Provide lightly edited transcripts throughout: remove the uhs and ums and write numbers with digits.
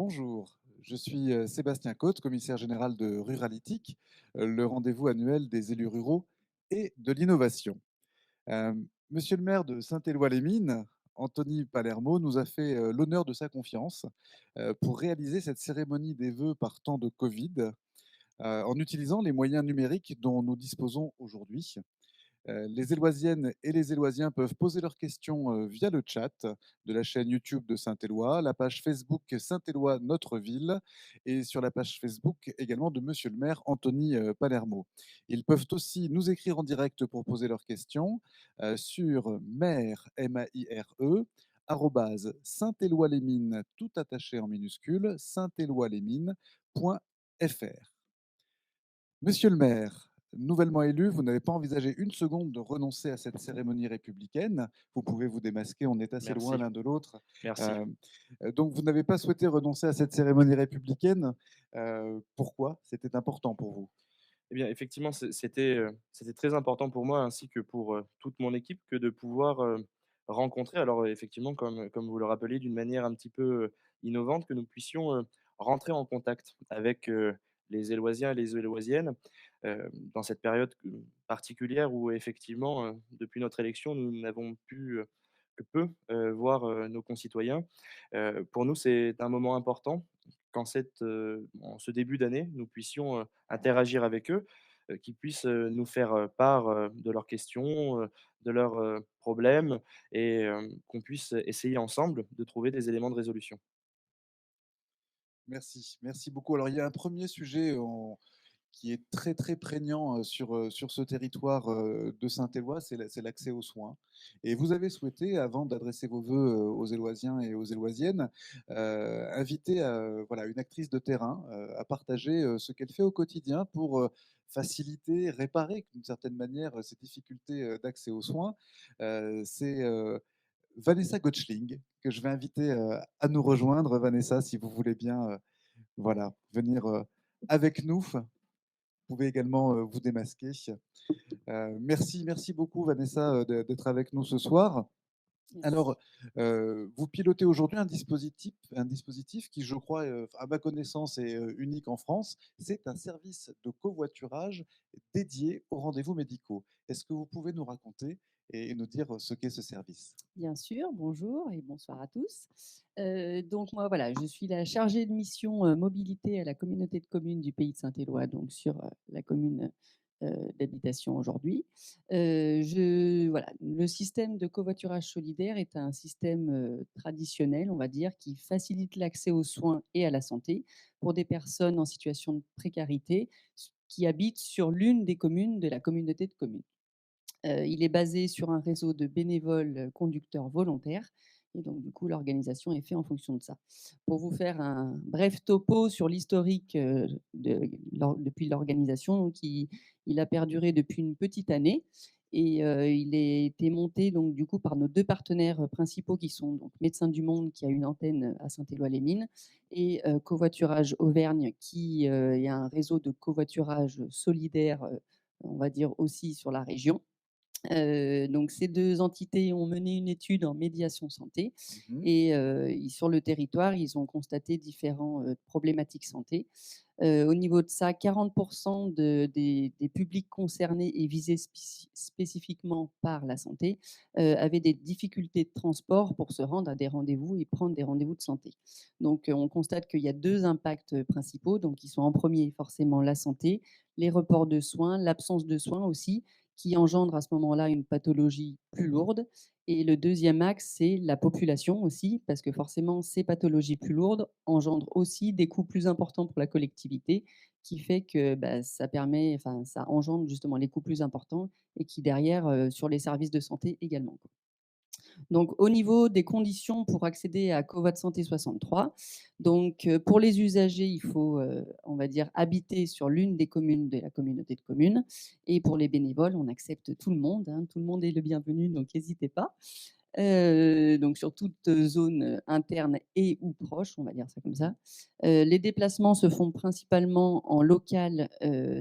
Bonjour, je suis Sébastien Côte, commissaire général de Ruralytique, le rendez-vous annuel des élus ruraux et de l'innovation. Euh, Monsieur le maire de Saint-Éloi-les-Mines, Anthony Palermo, nous a fait l'honneur de sa confiance pour réaliser cette cérémonie des vœux par temps de Covid en utilisant les moyens numériques dont nous disposons aujourd'hui. Les Éloisiennes et les Éloisiens peuvent poser leurs questions via le chat de la chaîne YouTube de Saint-Éloi, la page Facebook Saint-Éloi Notre Ville et sur la page Facebook également de Monsieur le maire Anthony Palermo. Ils peuvent aussi nous écrire en direct pour poser leurs questions sur maire, M-A-I-R-E, arrobase Saint-Éloi-les-Mines, tout attaché en minuscule, saint-éloi-les-mines.fr. Monsieur le maire, nouvellement élu, vous n'avez pas envisagé une seconde de renoncer à cette cérémonie républicaine. Vous pouvez vous démasquer, on est assez loin Merci, l'un de l'autre. merci. Euh, donc, vous n'avez pas souhaité renoncer à cette cérémonie républicaine. Pourquoi? C'était important pour vous. Eh bien, effectivement, c'était très important pour moi ainsi que pour, toute mon équipe que de pouvoir, rencontrer effectivement comme vous le rappeliez d'une manière un petit peu, innovante que nous puissions, rentrer en contact avec, les Éloisiens et les Éloisiennes, dans cette période particulière où effectivement, depuis notre élection, nous n'avons pu, que peu, voir, nos concitoyens. Pour nous, c'est un moment important en ce début d'année, nous puissions, interagir avec eux, qu'ils puissent, nous faire, part, de leurs questions, de leurs, problèmes et qu'on puisse essayer ensemble de trouver des éléments de résolution. Merci, merci beaucoup. Alors, il y a un premier sujet qui est très très prégnant sur ce territoire de Saint-Éloi, c'est l'accès aux soins. Et vous avez souhaité, avant d'adresser vos vœux aux Éloisiens et aux Éloisiennes, inviter voilà, une actrice de terrain à partager ce qu'elle fait au quotidien pour faciliter, réparer d'une certaine manière ces difficultés d'accès aux soins. C'est Vanessa Gotschling que je vais inviter à nous rejoindre. Vanessa, si vous voulez bien voilà, venir avec nous. Vous pouvez également vous démasquer. Merci, merci beaucoup Vanessa d'être avec nous ce soir. Merci. Alors, vous pilotez aujourd'hui un dispositif qui, je crois, à ma connaissance, est unique en France. C'est un service de covoiturage dédié aux rendez-vous médicaux. Est-ce que vous pouvez nous raconter et nous dire ce qu'est ce service? Bien sûr, bonjour et bonsoir à tous. Donc moi, voilà, je suis la chargée de mission mobilité à la communauté de communes du Pays de Saint-Éloi, donc sur la commune d'habitation aujourd'hui. Voilà, le système de covoiturage solidaire est un système traditionnel, on va dire, qui facilite l'accès aux soins et à la santé pour des personnes en situation de précarité qui habitent sur l'une des communes de la communauté de communes. Il est basé sur un réseau de bénévoles, conducteurs volontaires et donc du coup, l'organisation est faite en fonction de ça. Pour vous faire un bref topo sur l'historique, depuis l'organisation, donc il a perduré depuis une petite année et il a été monté donc du coup par nos 2 partenaires, principaux qui sont donc Médecins du Monde qui a une antenne, à Saint-Éloi-les-Mines et Covoiturage Auvergne qui, est un réseau de covoiturage solidaire, on va dire aussi sur la région. Donc ces 2 entités ont mené une étude en médiation santé Mhm. et sur le territoire, ils ont constaté différentes problématiques santé. Au niveau de ça, 40 des publics concernés et visés spécifiquement par la santé, avaient des difficultés de transport pour se rendre à des rendez-vous et prendre des rendez-vous de santé. Donc on constate qu'il y a 2 impacts principaux, donc qui sont en premier forcément la santé, les reports de soins, l'absence de soins aussi qui engendre à ce moment-là une pathologie plus lourde. Et le deuxième axe, c'est la population aussi, parce que forcément, ces pathologies plus lourdes engendrent aussi des coûts plus importants pour la collectivité, qui fait que bah, ça engendre justement les coûts plus importants et qui derrière, sur les services de santé également, quoi. Donc, au niveau des conditions pour accéder à Covoit Santé 63, donc, pour les usagers, il faut, on va dire, habiter sur l'une des communes de la communauté de communes et pour les bénévoles, on accepte tout le monde, hein, tout le monde est le bienvenu, donc n'hésitez pas. Donc sur toute zone interne et ou proche, on va dire ça comme ça. Les déplacements se font principalement en local,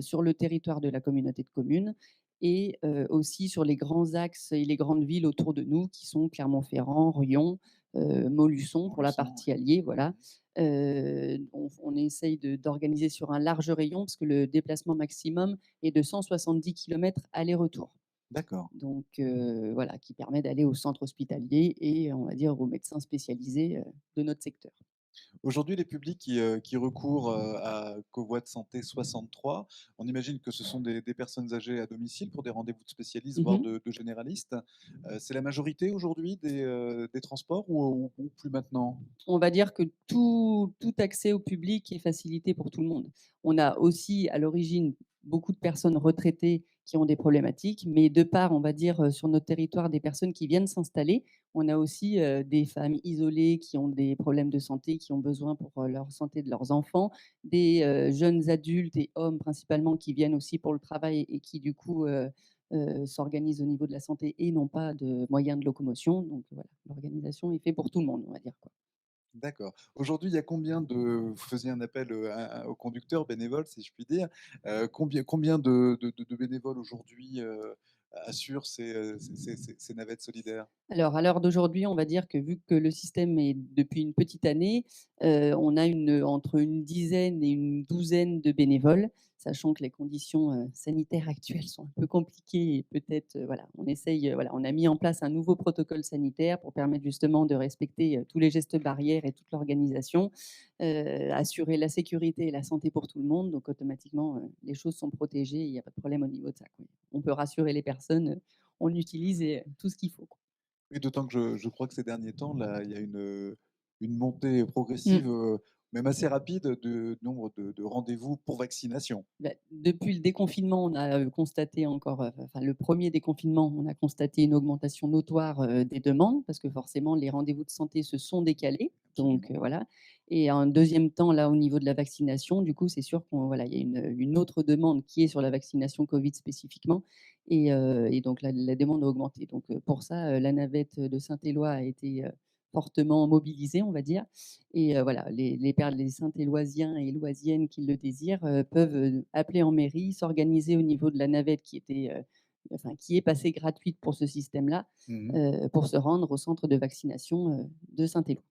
sur le territoire de la communauté de communes et aussi sur les grands axes et les grandes villes autour de nous qui sont Clermont-Ferrand, Riom, Montluçon pour la Montluçon, partie ouais. alliée, voilà. On essaye d'organiser sur un large rayon parce que le déplacement maximum est de 170 kilomètres aller-retour. D'accord. Donc voilà, qui permet d'aller au centre hospitalier et on va dire aux médecins spécialisés, de notre secteur. Aujourd'hui, les publics qui recourent, à Covoit de santé 63, on imagine que ce sont des personnes âgées à domicile pour des rendez-vous de spécialistes, voire Mmh. de généralistes. C'est la majorité aujourd'hui des transports ou plus maintenant? On va dire que tout accès au public est facilité pour tout le monde. On a aussi à l'origine beaucoup de personnes retraitées qui ont des problématiques, mais de part, on va dire, sur notre territoire, des personnes qui viennent s'installer, on a aussi, des familles isolées qui ont des problèmes de santé, qui ont besoin pour, leur santé de leurs enfants, des, jeunes adultes et hommes principalement qui viennent aussi pour le travail et qui du coup, s'organisent au niveau de la santé et n'ont pas de moyens de locomotion. Donc voilà, l'organisation est faite pour tout le monde, on va dire, quoi. D'accord. Aujourd'hui, il y a combien de vous faisiez un appel, aux conducteurs bénévoles, si je puis dire. Combien de bénévoles aujourd'hui, assurent ces navettes solidaires? Alors, à l'heure d'aujourd'hui, on va dire que vu que le système est depuis une petite année, on a entre une dizaine et une douzaine de bénévoles, sachant que les conditions, sanitaires actuelles sont un peu compliquées et peut-être, voilà, on essaye, voilà, on a mis en place un nouveau protocole sanitaire pour permettre justement de respecter, tous les gestes barrières et toute l'organisation, assurer la sécurité et la santé pour tout le monde. Donc automatiquement, les choses sont protégées et il y a pas de problème au niveau de ça, quoi. On peut rassurer les personnes, on utilise tout ce qu'il faut, quoi. Oui, d'autant que je crois que ces derniers temps, là, il y a une montée Mmh. progressive, même assez rapide de nombre de rendez-vous pour vaccination. Bah, depuis le déconfinement, on a, constaté encore, enfin le premier déconfinement, on a constaté une augmentation notoire, des demandes parce que forcément les rendez-vous de santé se sont décalés. Donc, Absolument. voilà et en deuxième temps, là, au niveau de la vaccination, du coup, c'est sûr qu'on voilà, il y a une autre demande qui est sur la vaccination covid spécifiquement et donc la demande a augmenté. Donc, pour ça, la navette de Saint-Éloi a été, fortement mobilisée, on va dire et voilà, les Saint-Éloisiens et Éloisiennes qui le désirent, peuvent, appeler en mairie, s'organiser au niveau de la navette enfin, qui est passée gratuite pour ce système-là, Mmh. pour se rendre au centre de vaccination, de Saint-Éloi.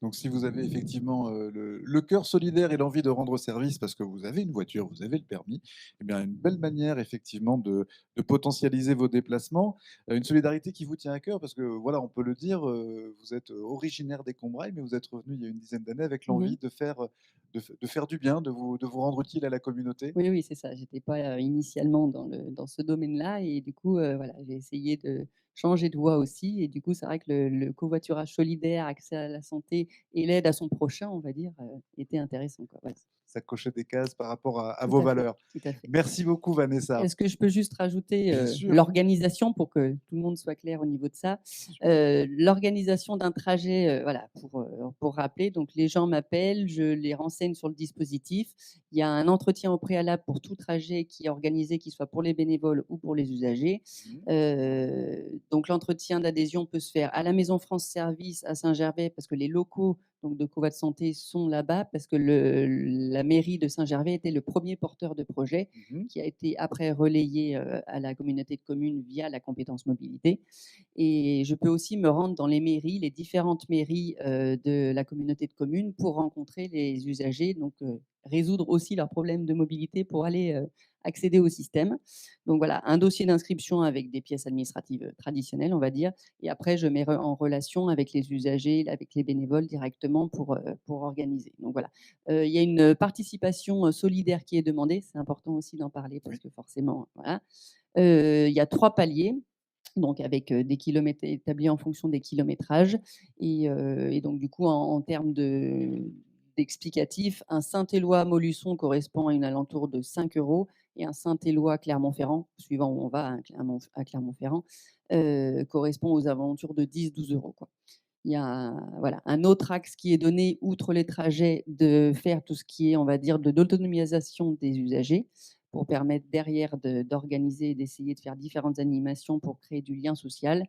Donc si vous avez effectivement, le cœur solidaire et l'envie de rendre service parce que vous avez une voiture, vous avez le permis, eh bien une belle manière effectivement de potentialiser vos déplacements. Une solidarité qui vous tient à cœur parce que voilà, on peut le dire, vous êtes originaire des Combrailles, mais vous êtes revenu il y a une dizaine d'années avec Mmh. l'envie de faire du bien, de vous rendre utile à la communauté. Oui, oui, c'est ça. J'étais pas, initialement dans ce domaine-là et du coup, voilà, j'ai essayé de changer de voie aussi et du coup, c'est vrai que le covoiturage solidaire, accès à la santé et l'aide à son prochain, on va dire, était intéressant, quoi. Ouais, Ça cochait des cases par rapport à tout vos à fait, valeurs. tout à fait. Merci beaucoup Vanessa. Est-ce que je peux juste rajouter, Bien sûr, l'organisation pour que tout le monde soit clair au niveau de ça? bien sûr. L'organisation d'un trajet, voilà, pour rappeler, donc les gens m'appellent, je les renseigne sur le dispositif. Il y a un entretien au préalable pour tout trajet qui est organisé, qu'il soit pour les bénévoles ou pour les usagers. Mmh. Donc l'entretien d'adhésion peut se faire à la Maison France Service à Saint-Gervais parce que les locaux donc de Covat Santé sont là-bas parce que la mairie de Saint-Gervais était le premier porteur de projet Mmh. qui a été après relayé, à la communauté de communes via la compétence mobilité et je peux aussi me rendre dans les mairies, les différentes mairies, de la communauté de communes pour rencontrer les usagers, donc résoudre aussi leurs problèmes de mobilité pour aller, accéder au système. Donc voilà, un dossier d'inscription avec des pièces administratives, traditionnelles, on va dire et après je mets en relation avec les usagers, avec les bénévoles directement pour organiser. Donc voilà, il y a une participation, solidaire qui est demandée. C'est important aussi d'en parler parce Oui. que forcément, voilà. Il y a 3 paliers, donc avec, des kilomètres établis en fonction des kilométrages et donc du coup en termes d'explicatif, un Saint-Éloi-Montluçon correspond à une alentour de 5 € et un Saint-Éloi-Clermont-Ferrand, suivant où on va, hein, à Clermont-Ferrand, correspond aux alentours de 10-12 € quoi. Il y a voilà, un autre axe qui est donné, outre les trajets, de faire tout ce qui est, on va dire, de d'autonomisation des usagers, pour permettre derrière d'organiser et d'essayer de faire différentes animations pour créer du lien social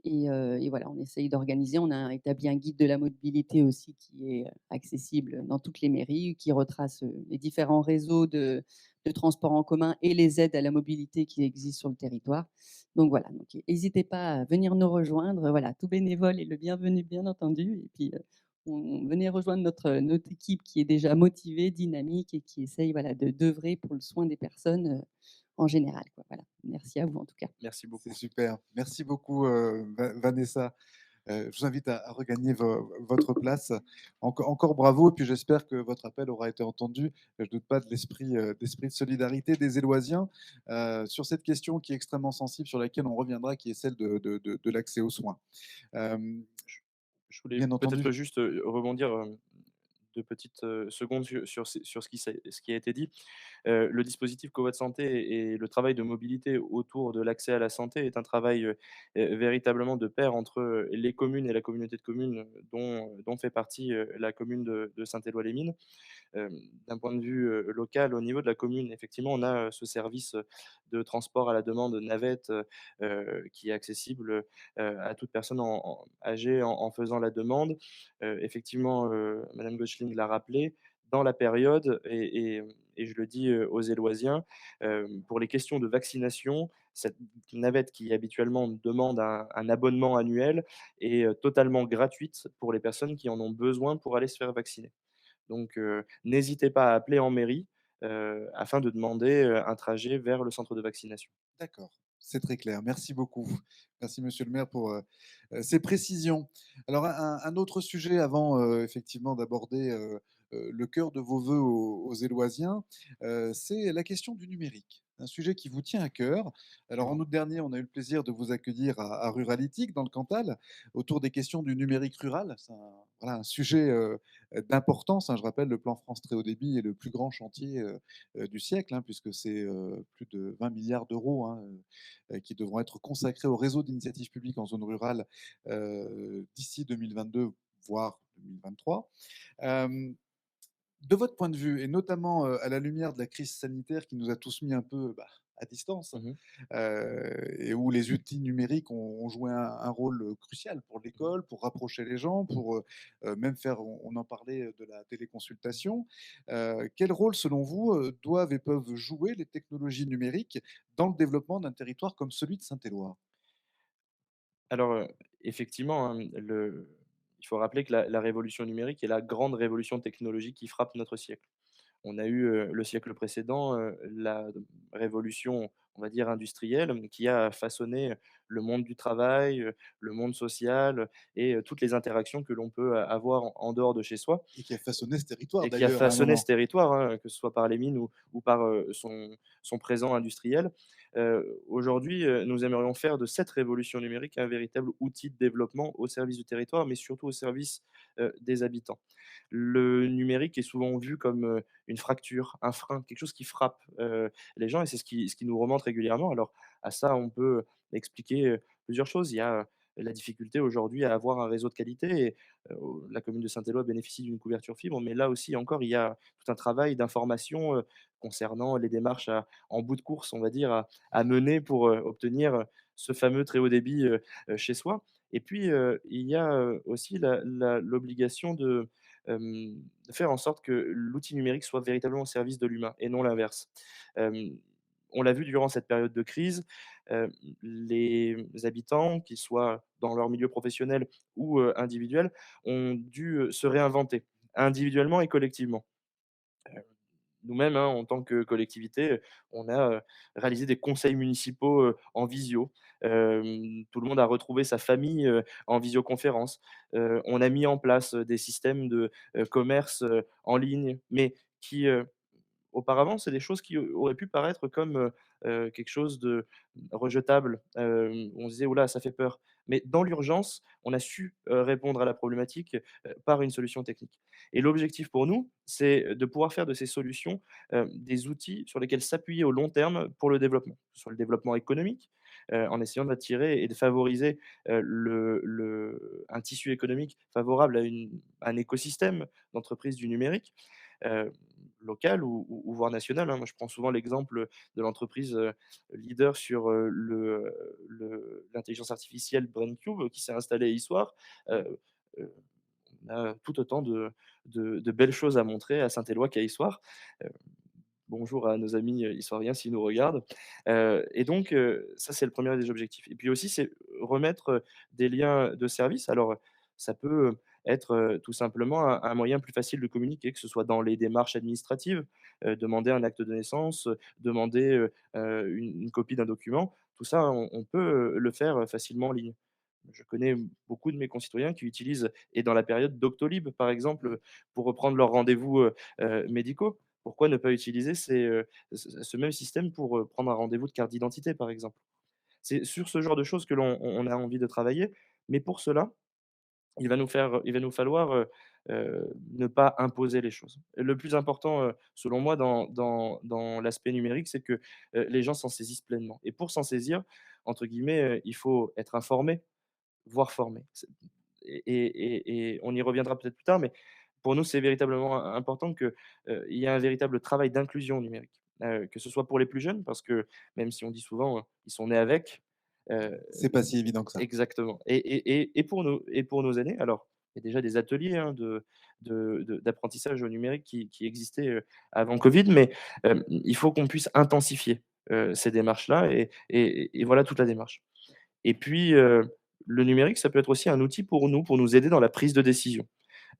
Et voilà, on essaye d'organiser. On a établi un guide de la mobilité aussi qui est accessible dans toutes les mairies, qui retrace les différents réseaux de transports en commun et les aides à la mobilité qui existent sur le territoire. Donc voilà, donc n'hésitez pas à venir nous rejoindre. Voilà, tout bénévole est le bienvenu, bien entendu. Et puis, venez rejoindre notre équipe qui est déjà motivée, dynamique et qui essaye voilà, d'œuvrer pour le soin des personnes en général, quoi. Voilà. Merci à vous en tout cas. Merci C'est beaucoup. super. Merci beaucoup, Vanessa. Je vous invite à regagner votre place. Encore bravo, et puis j'espère que votre appel aura été entendu. Je ne doute pas de d'esprit de solidarité des Éloisiens sur cette question qui est extrêmement sensible, sur laquelle on reviendra, qui est celle de l'accès aux soins. Euh, Je voulais Bien peut-être entendu. juste, rebondir, 2 petites, secondes sur ce qui a été dit. Le dispositif Covoit Santé et le travail de mobilité autour de l'accès à la santé est un travail, véritablement de pair entre, les communes et la communauté de communes, dont fait partie, la commune de Saint-Éloi-les-Mines. D'un point de vue, local, au niveau de la commune, effectivement, on a, ce service, de transport à la demande, navette, qui est accessible, à toute personne âgée en faisant la demande. Effectivement, madame Gauchling l'a rappelé, dans la période et je le dis, aux Éloisiens, pour les questions de vaccination, cette navette qui habituellement demande un abonnement annuel est, totalement gratuite pour les personnes qui en ont besoin pour aller se faire vacciner. Donc, n'hésitez pas à appeler en mairie, afin de demander, un trajet vers le centre de vaccination. D'accord, c'est très clair. Merci beaucoup. Merci, monsieur le maire, pour ces précisions. Alors, un autre sujet avant effectivement d'aborder le cœur de vos voeux aux Éloisiens, c'est la question du numérique. Un sujet qui vous tient à cœur. Alors, en août dernier, on a eu le plaisir de vous accueillir à Ruralytique, dans le Cantal, autour des questions du numérique rural. C'est voilà, un sujet d'importance, hein. Je rappelle, le plan France Très Haut Débit est le plus grand chantier du siècle, hein, puisque c'est plus de 20 milliards d'euros, hein, qui devront être consacrés au réseau d'initiatives publiques en zone rurale d'ici 2022, voire 2023. Euh, de votre point de vue, et notamment à la lumière de la crise sanitaire qui nous a tous mis un peu à distance, Mmh mh. et où les outils numériques ont joué un rôle crucial pour Mmh. l'école, pour rapprocher les gens, pour même faire, on en parlait, de la téléconsultation. Quel rôle, selon vous, doivent et peuvent jouer les technologies numériques dans le développement d'un territoire comme celui de Saint-Éloi? Alors, effectivement, hein, il faut rappeler que la révolution numérique est la grande révolution technologique qui frappe notre siècle. On a eu, le siècle précédent, la révolution, on va dire industrielle, qui a façonné le monde du travail, le monde social et toutes les interactions que l'on peut avoir en dehors de chez soi. Et qui a façonné ce territoire Et qui a d'ailleurs à un façonné ce moment. territoire, hein, que ce soit par les mines ou par, son présent industriel. Aujourd'hui, nous aimerions faire de cette révolution numérique un véritable outil de développement au service du territoire, mais surtout au service, des habitants. Le numérique est souvent vu comme, une fracture, un frein, quelque chose qui frappe, les gens et c'est ce qui nous remonte régulièrement. Alors à ça, on peut expliquer, plusieurs choses. Il y a, la difficulté aujourd'hui à avoir un réseau de qualité. La commune de Saint-Éloi bénéficie d'une couverture fibre, mais là aussi encore, il y a tout un travail d'information, concernant les démarches en bout de course, on va dire, à mener pour, obtenir, ce fameux très haut débit, chez soi. Et puis, il y a, aussi l'obligation de faire en sorte que l'outil numérique soit véritablement au service de l'humain et non l'inverse. Hem, on l'a vu durant cette période de crise, heu, les habitants, qu'ils soient dans leur milieu professionnel ou, individuel, ont dû, se réinventer, individuellement et collectivement. Heu, nous-mêmes, hein, en tant que collectivité, on a, réalisé des conseils municipaux, en visio. Tout le monde a retrouvé sa famille, en visioconférence. On a mis en place, des systèmes de, commerce, en ligne, mais qui, auparavant, c'est des choses qui auraient pu paraître comme, quelque chose de rejetable. On se disait: «Ouh là, ça fait peur». Mais dans l'urgence, on a su, répondre à la problématique, par une solution technique. Et l'objectif pour nous, c'est de pouvoir faire de ces solutions, des outils sur lesquels s'appuyer au long terme pour le développement. Sur le développement économique, en essayant d'attirer et de favoriser, un tissu économique favorable à un écosystème d'entreprises du numérique. Heu, locale ou voire nationale, hein. Moi, je prends souvent l'exemple de l'entreprise, leader sur, l'intelligence artificielle BrainCube qui s'est installée à Issoire. Heu, on a tout autant de belles choses à montrer à Saint-Éloi qu'à Issoire. Heu, Bonjour à nos amis, issoiriens s'ils nous regardent. Et donc ça, c'est le premier des objectifs. Et puis aussi, c'est remettre, des liens de service. Alors, ça peut être, tout simplement un moyen plus facile de communiquer, que ce soit dans les démarches administratives, demander un acte de naissance, demander, une copie d'un document. Tout ça, on peut, le faire, facilement en ligne. Je connais beaucoup de mes concitoyens qui utilisent et dans la période Doctolib, par exemple, pour reprendre leurs rendez-vous, médicaux. Pourquoi ne pas utiliser ce même système pour, prendre un rendez-vous de carte d'identité, par exemple? C'est sur ce genre de choses que on a envie de travailler, mais pour cela, il va nous falloir, ne pas imposer les choses. Le plus important, selon moi, dans l'aspect numérique, c'est que, les gens s'en saisissent pleinement et pour s'en saisir, entre guillemets, il faut être informé, voire formé. Et on y reviendra peut-être plus tard, mais pour nous, c'est véritablement important que, il y ait un véritable travail d'inclusion numérique. Que ce soit pour les plus jeunes, parce que même si on dit souvent, ils sont nés avec, heu, C'est pas si évident que ça. exactement. Et pour nos aînés, alors, il y a déjà des ateliers, hein, d'apprentissage au numérique qui existaient, avant covid, mais, il faut qu'on puisse intensifier, ces démarches-là et voilà toute la démarche. Et puis, le numérique, ça peut être aussi un outil pour nous aider dans la prise de décision.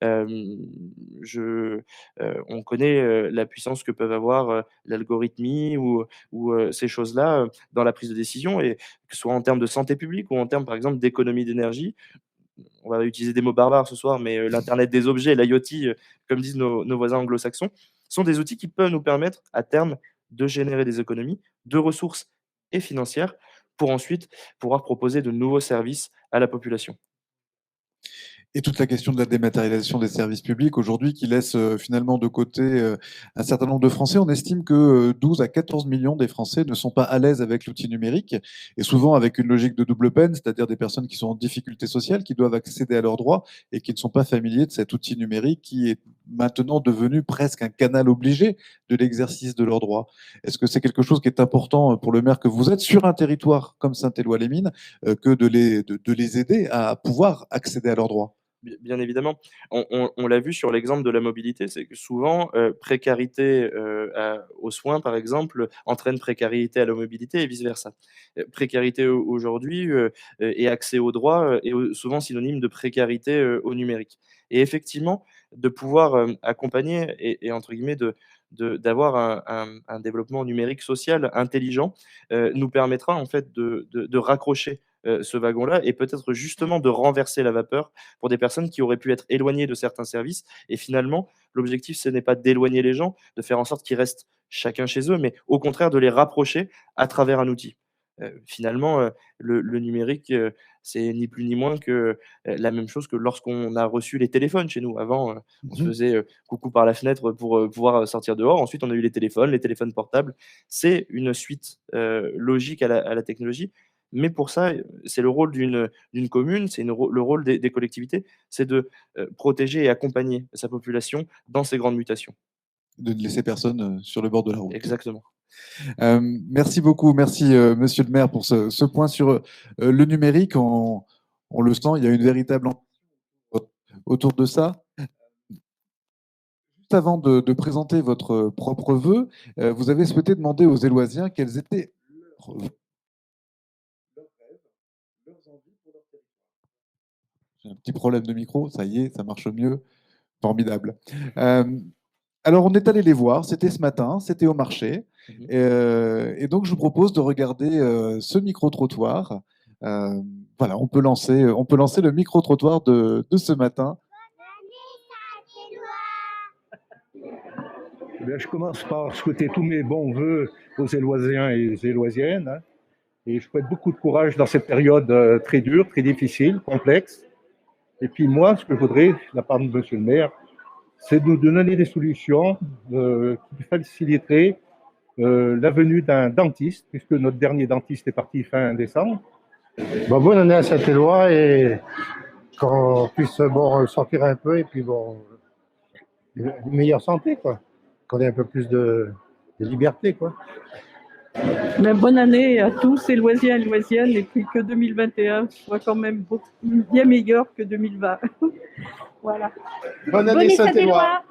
Hem, je On connaît, la puissance que peuvent avoir, l'algorithmie ou ces choses-là, dans la prise de décision et que ce soit en termes de santé publique ou en termes, par exemple, d'économie d'énergie. On va utiliser des mots barbares ce soir, mais, l'internet des objets, l'IoT, comme disent nos voisins anglo-saxons, sont des outils qui peuvent nous permettre, à terme, de générer des économies, de ressources et financières, pour ensuite pouvoir proposer de nouveaux services à la population. Et toute la question de la dématérialisation des services publics aujourd'hui qui laisse finalement de côté un certain nombre de Français. On estime que 12 à 14 millions des Français ne sont pas à l'aise avec l'outil numérique et souvent avec une logique de double peine, c'est-à-dire des personnes qui sont en difficulté sociale, qui doivent accéder à leurs droits et qui ne sont pas familiers de cet outil numérique qui est maintenant devenu presque un canal obligé de l'exercice de leurs droits. Est-ce que c'est quelque chose qui est important pour le maire que vous êtes sur un territoire comme Saint-Éloi-les-Mines que de les aider à pouvoir accéder à leurs droits? Bien évidemment, on l'a vu sur l'exemple de la mobilité, c'est que souvent, précarité, aux soins, par exemple, entraîne précarité à la mobilité et vice versa. Précarité aujourd'hui, et accès aux droits, est souvent synonyme de précarité, au numérique. Et effectivement, de pouvoir, accompagner et entre guillemets d'avoir un développement numérique social intelligent, nous permettra en fait de raccrocher, ce wagon-là et peut-être justement de renverser la vapeur pour des personnes qui auraient pu être éloignées de certains services. Et finalement, l'objectif, ce n'est pas d'éloigner les gens, de faire en sorte qu'ils restent chacun chez eux, mais au contraire de les rapprocher à travers un outil. Finalement, le numérique, c'est ni plus ni moins que, la même chose que lorsqu'on a reçu les téléphones chez nous. Avant, on se Mhm. faisait, coucou par la fenêtre pour, pouvoir, sortir dehors. Ensuite, on a eu les téléphones portables. C'est une suite, logique à la technologie, mais pour ça, c'est le rôle d'une commune, c'est le rôle des collectivités, c'est de, protéger et accompagner sa population dans ces grandes mutations. De ne laisser personne sur le bord de la route. Exactement. Merci beaucoup, merci Monsieur le maire pour ce point sur le numérique. On le sent, il y a une véritable ambition autour de ça. Juste avant de présenter votre propre vœu, vous avez souhaité demander aux Éloisiens quels étaient leurs vœux, leurs rêves, leurs envies pour leur territoire. J'ai un petit problème de micro, ça y est, ça marche mieux. Formidable. Alors, on est allé les voir, c'était ce matin, c'était au marché. Mmh. Et donc, je vous propose de regarder ce micro-trottoir. Voilà, on peut lancer le micro-trottoir de ce matin. Eh bien, je commence par souhaiter tous mes bons voeux aux Éloisiens et aux Éloisiennes, hein, et je souhaite beaucoup de courage dans cette période très dure, très difficile, complexe. Et puis moi, ce que je voudrais, de la part de Monsieur le maire, c'est de nous donner des solutions qui faciliteraient la venue d'un dentiste, puisque notre dernier dentiste est parti fin décembre. Bon, bonne année à Saint-Éloi et qu'on puisse bon, sortir un peu et puis bon, une meilleure santé quoi. qu'on ait un peu plus de liberté, quoi. Ben, bonne année à tous, les Loisiens et Loisiennes, et puis que 2021 soit quand même bien meilleur que 2020. Voilà. Bonne année Saint-Éloi.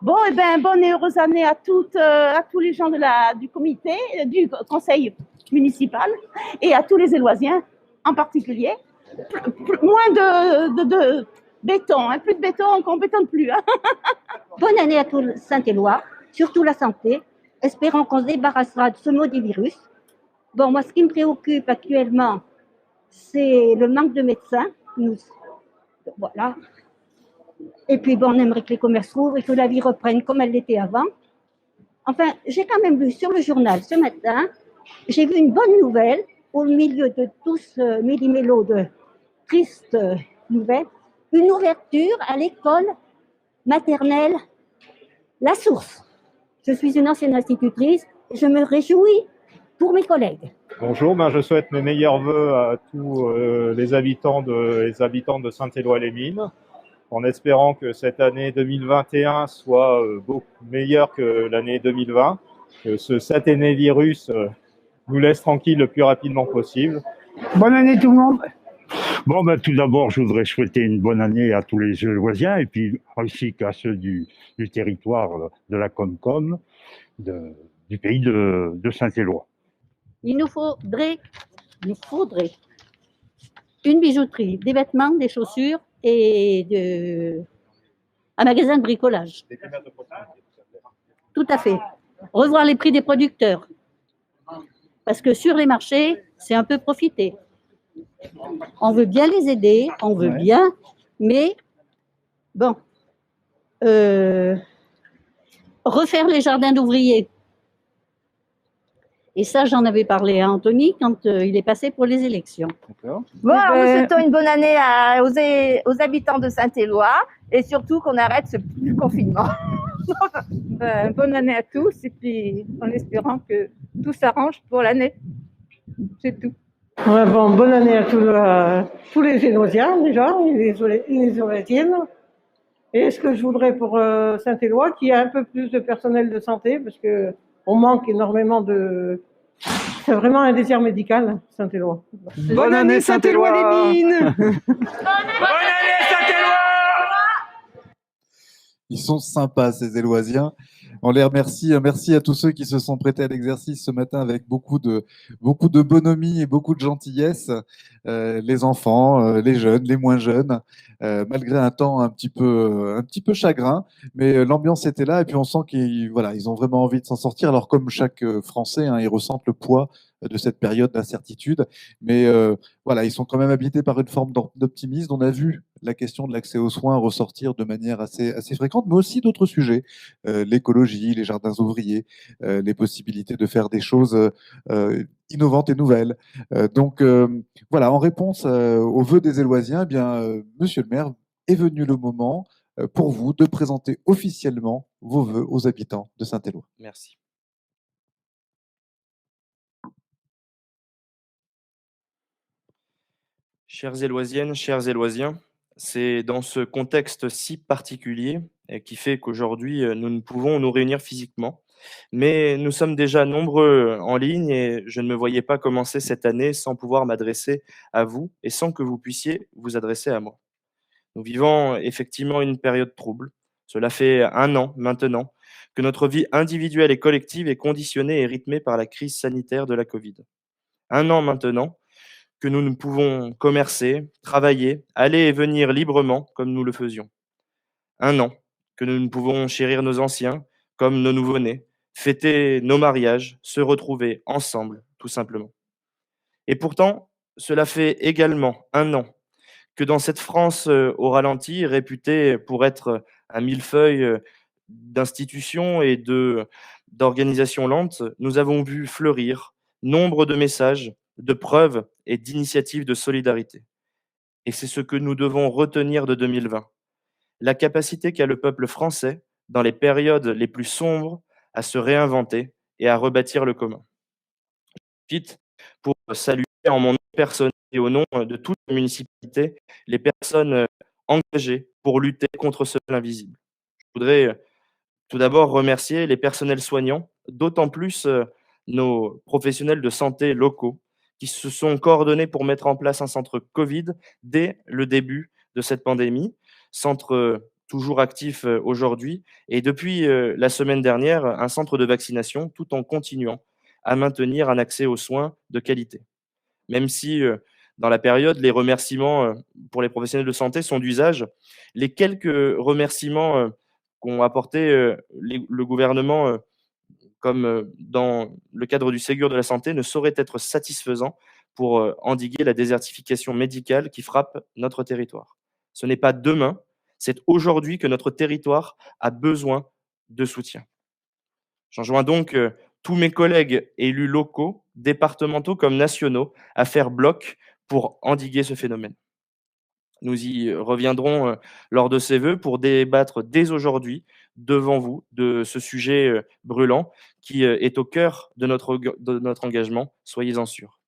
Bon, et ben, bonne et heureuse année à toutes, à tous les gens du comité, du conseil municipal et à tous les Éloisiens en particulier. Moins de béton, hein, plus de béton, qu'on bétonne plus. Hein. Bonne année à tous Saint-Éloi, surtout la santé, espérant qu'on se débarrassera de ce maudit virus. Bon, moi, ce qui me préoccupe actuellement, c'est le manque de médecins. Voilà. Et puis, bon, on aimerait que les commerces rouvrent et que la vie reprenne comme elle l'était avant. Enfin, j'ai quand même lu sur le journal ce matin, j'ai vu une bonne nouvelle au milieu de tout ce méli-mélo de tristes nouvelles, une ouverture à l'école maternelle La Source. Je suis une ancienne institutrice et je me réjouis pour mes collègues. Bonjour, je souhaite mes meilleurs vœux à tous les habitants de Saint-Éloi-les-Mines, en espérant que cette année 2021 soit beaucoup meilleure que l'année 2020, que ce satané virus nous laisse tranquilles le plus rapidement possible. Bonne année tout le monde. Bon, tout d'abord, je voudrais souhaiter une bonne année à tous les Éloisiens et puis ainsi qu'à ceux du territoire de la Comcom, du pays de Saint-Éloi. Il nous faudrait une bijouterie, des vêtements, des chaussures et un magasin de bricolage. Tout à fait. Revoir les prix des producteurs. Parce que sur les marchés, c'est un peu profité. On veut bien les aider, on veut bien, mais bon, refaire les jardins d'ouvriers. Et ça, j'en avais parlé à Anthony quand il est passé pour les élections. D'accord. Bon, alors nous souhaitons une bonne année aux habitants de Saint-Éloi et surtout qu'on arrête ce confinement. Bonne année à tous, et puis en espérant que tout s'arrange pour l'année. C'est tout. Ouais, bon, bonne année à tous les Génosiens déjà, et les Génosiennes. Et ce que je voudrais pour Saint-Éloi, qu'il y ait un peu plus de personnel de santé, parce que on manque énormément de... C'est vraiment un désert médical, Saint-Éloi. Bonne année Saint-Éloi-les-Mines. Bonne année Saint-Éloi! Ils sont sympas, ces Éloisiens. On les remercie. Merci à tous ceux qui se sont prêtés à l'exercice ce matin avec beaucoup de bonhomie et beaucoup de gentillesse. Les enfants, les jeunes, les moins jeunes, malgré un temps un petit peu chagrin, mais l'ambiance était là et puis on sent qu'ils ils ont vraiment envie de s'en sortir. Alors comme chaque Français, ils ressentent le poids de cette période d'incertitude, mais ils sont quand même habités par une forme d'optimisme. On a vu la question de l'accès aux soins ressortir de manière assez fréquente, mais aussi d'autres sujets, l'écologie, les jardins ouvriers, les possibilités de faire des choses innovantes et nouvelles. En réponse aux vœux des Éloisiens, Monsieur le maire, est venu le moment pour vous de présenter officiellement vos vœux aux habitants de Saint-Éloi. Merci. Chères Éloisiennes, chers Éloisiens, c'est dans ce contexte si particulier qui fait qu'aujourd'hui, nous ne pouvons nous réunir physiquement. Mais nous sommes déjà nombreux en ligne et je ne me voyais pas commencer cette année sans pouvoir m'adresser à vous et sans que vous puissiez vous adresser à moi. Nous vivons effectivement une période trouble. Cela fait 1 an maintenant que notre vie individuelle et collective est conditionnée et rythmée par la crise sanitaire de la Covid. 1 an maintenant que nous ne pouvons commercer, travailler, aller et venir librement comme nous le faisions. 1 an que nous ne pouvons chérir nos anciens comme nos nouveau-nés, fêter nos mariages, se retrouver ensemble, tout simplement. Et pourtant, cela fait également 1 an que dans cette France au ralenti, réputée pour être un millefeuille d'institutions et d'organisations lentes, nous avons vu fleurir nombre de messages, de preuves et d'initiatives de solidarité. Et c'est ce que nous devons retenir de 2020. La capacité qu'a le peuple français, dans les périodes les plus sombres, à se réinventer et à rebâtir le commun. Je profite pour saluer en mon nom personnel et au nom de toute la municipalité les personnes engagées pour lutter contre ce mal invisible. Je voudrais Tout d'abord, remercier les personnels soignants, d'autant plus nos professionnels de santé locaux qui se sont coordonnés pour mettre en place un centre Covid dès le début de cette pandémie, centre toujours actif aujourd'hui, et depuis la semaine dernière, un centre de vaccination, tout en continuant à maintenir un accès aux soins de qualité. Même si, dans la période, les remerciements pour les professionnels de santé sont d'usage, les quelques remerciements qu'ont apportés le gouvernement, comme dans le cadre du Ségur de la santé, ne sauraient être satisfaisants pour endiguer la désertification médicale qui frappe notre territoire. Ce n'est pas demain, c'est aujourd'hui que notre territoire a besoin de soutien. J'enjoins donc tous mes collègues élus locaux, départementaux comme nationaux, à faire bloc pour endiguer ce phénomène. Nous y reviendrons lors de ces vœux pour débattre dès aujourd'hui devant vous de ce sujet brûlant qui est au cœur de notre engagement, soyez-en sûrs.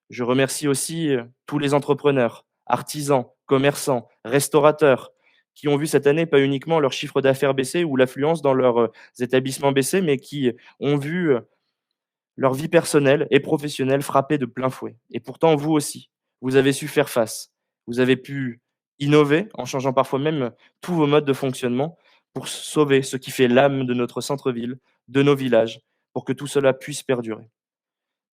Je remercie aussi tous les entrepreneurs, artisans, commerçants, restaurateurs qui ont vu cette année pas uniquement leur chiffre d'affaires baisser ou l'affluence dans leurs établissements baisser, mais qui ont vu leur vie personnelle et professionnelle frappée de plein fouet. Et pourtant, vous aussi, vous avez su faire face. Vous avez pu innover en changeant parfois même tous vos modes de fonctionnement pour sauver ce qui fait l'âme de notre centre-ville, de nos villages, pour que tout cela puisse perdurer.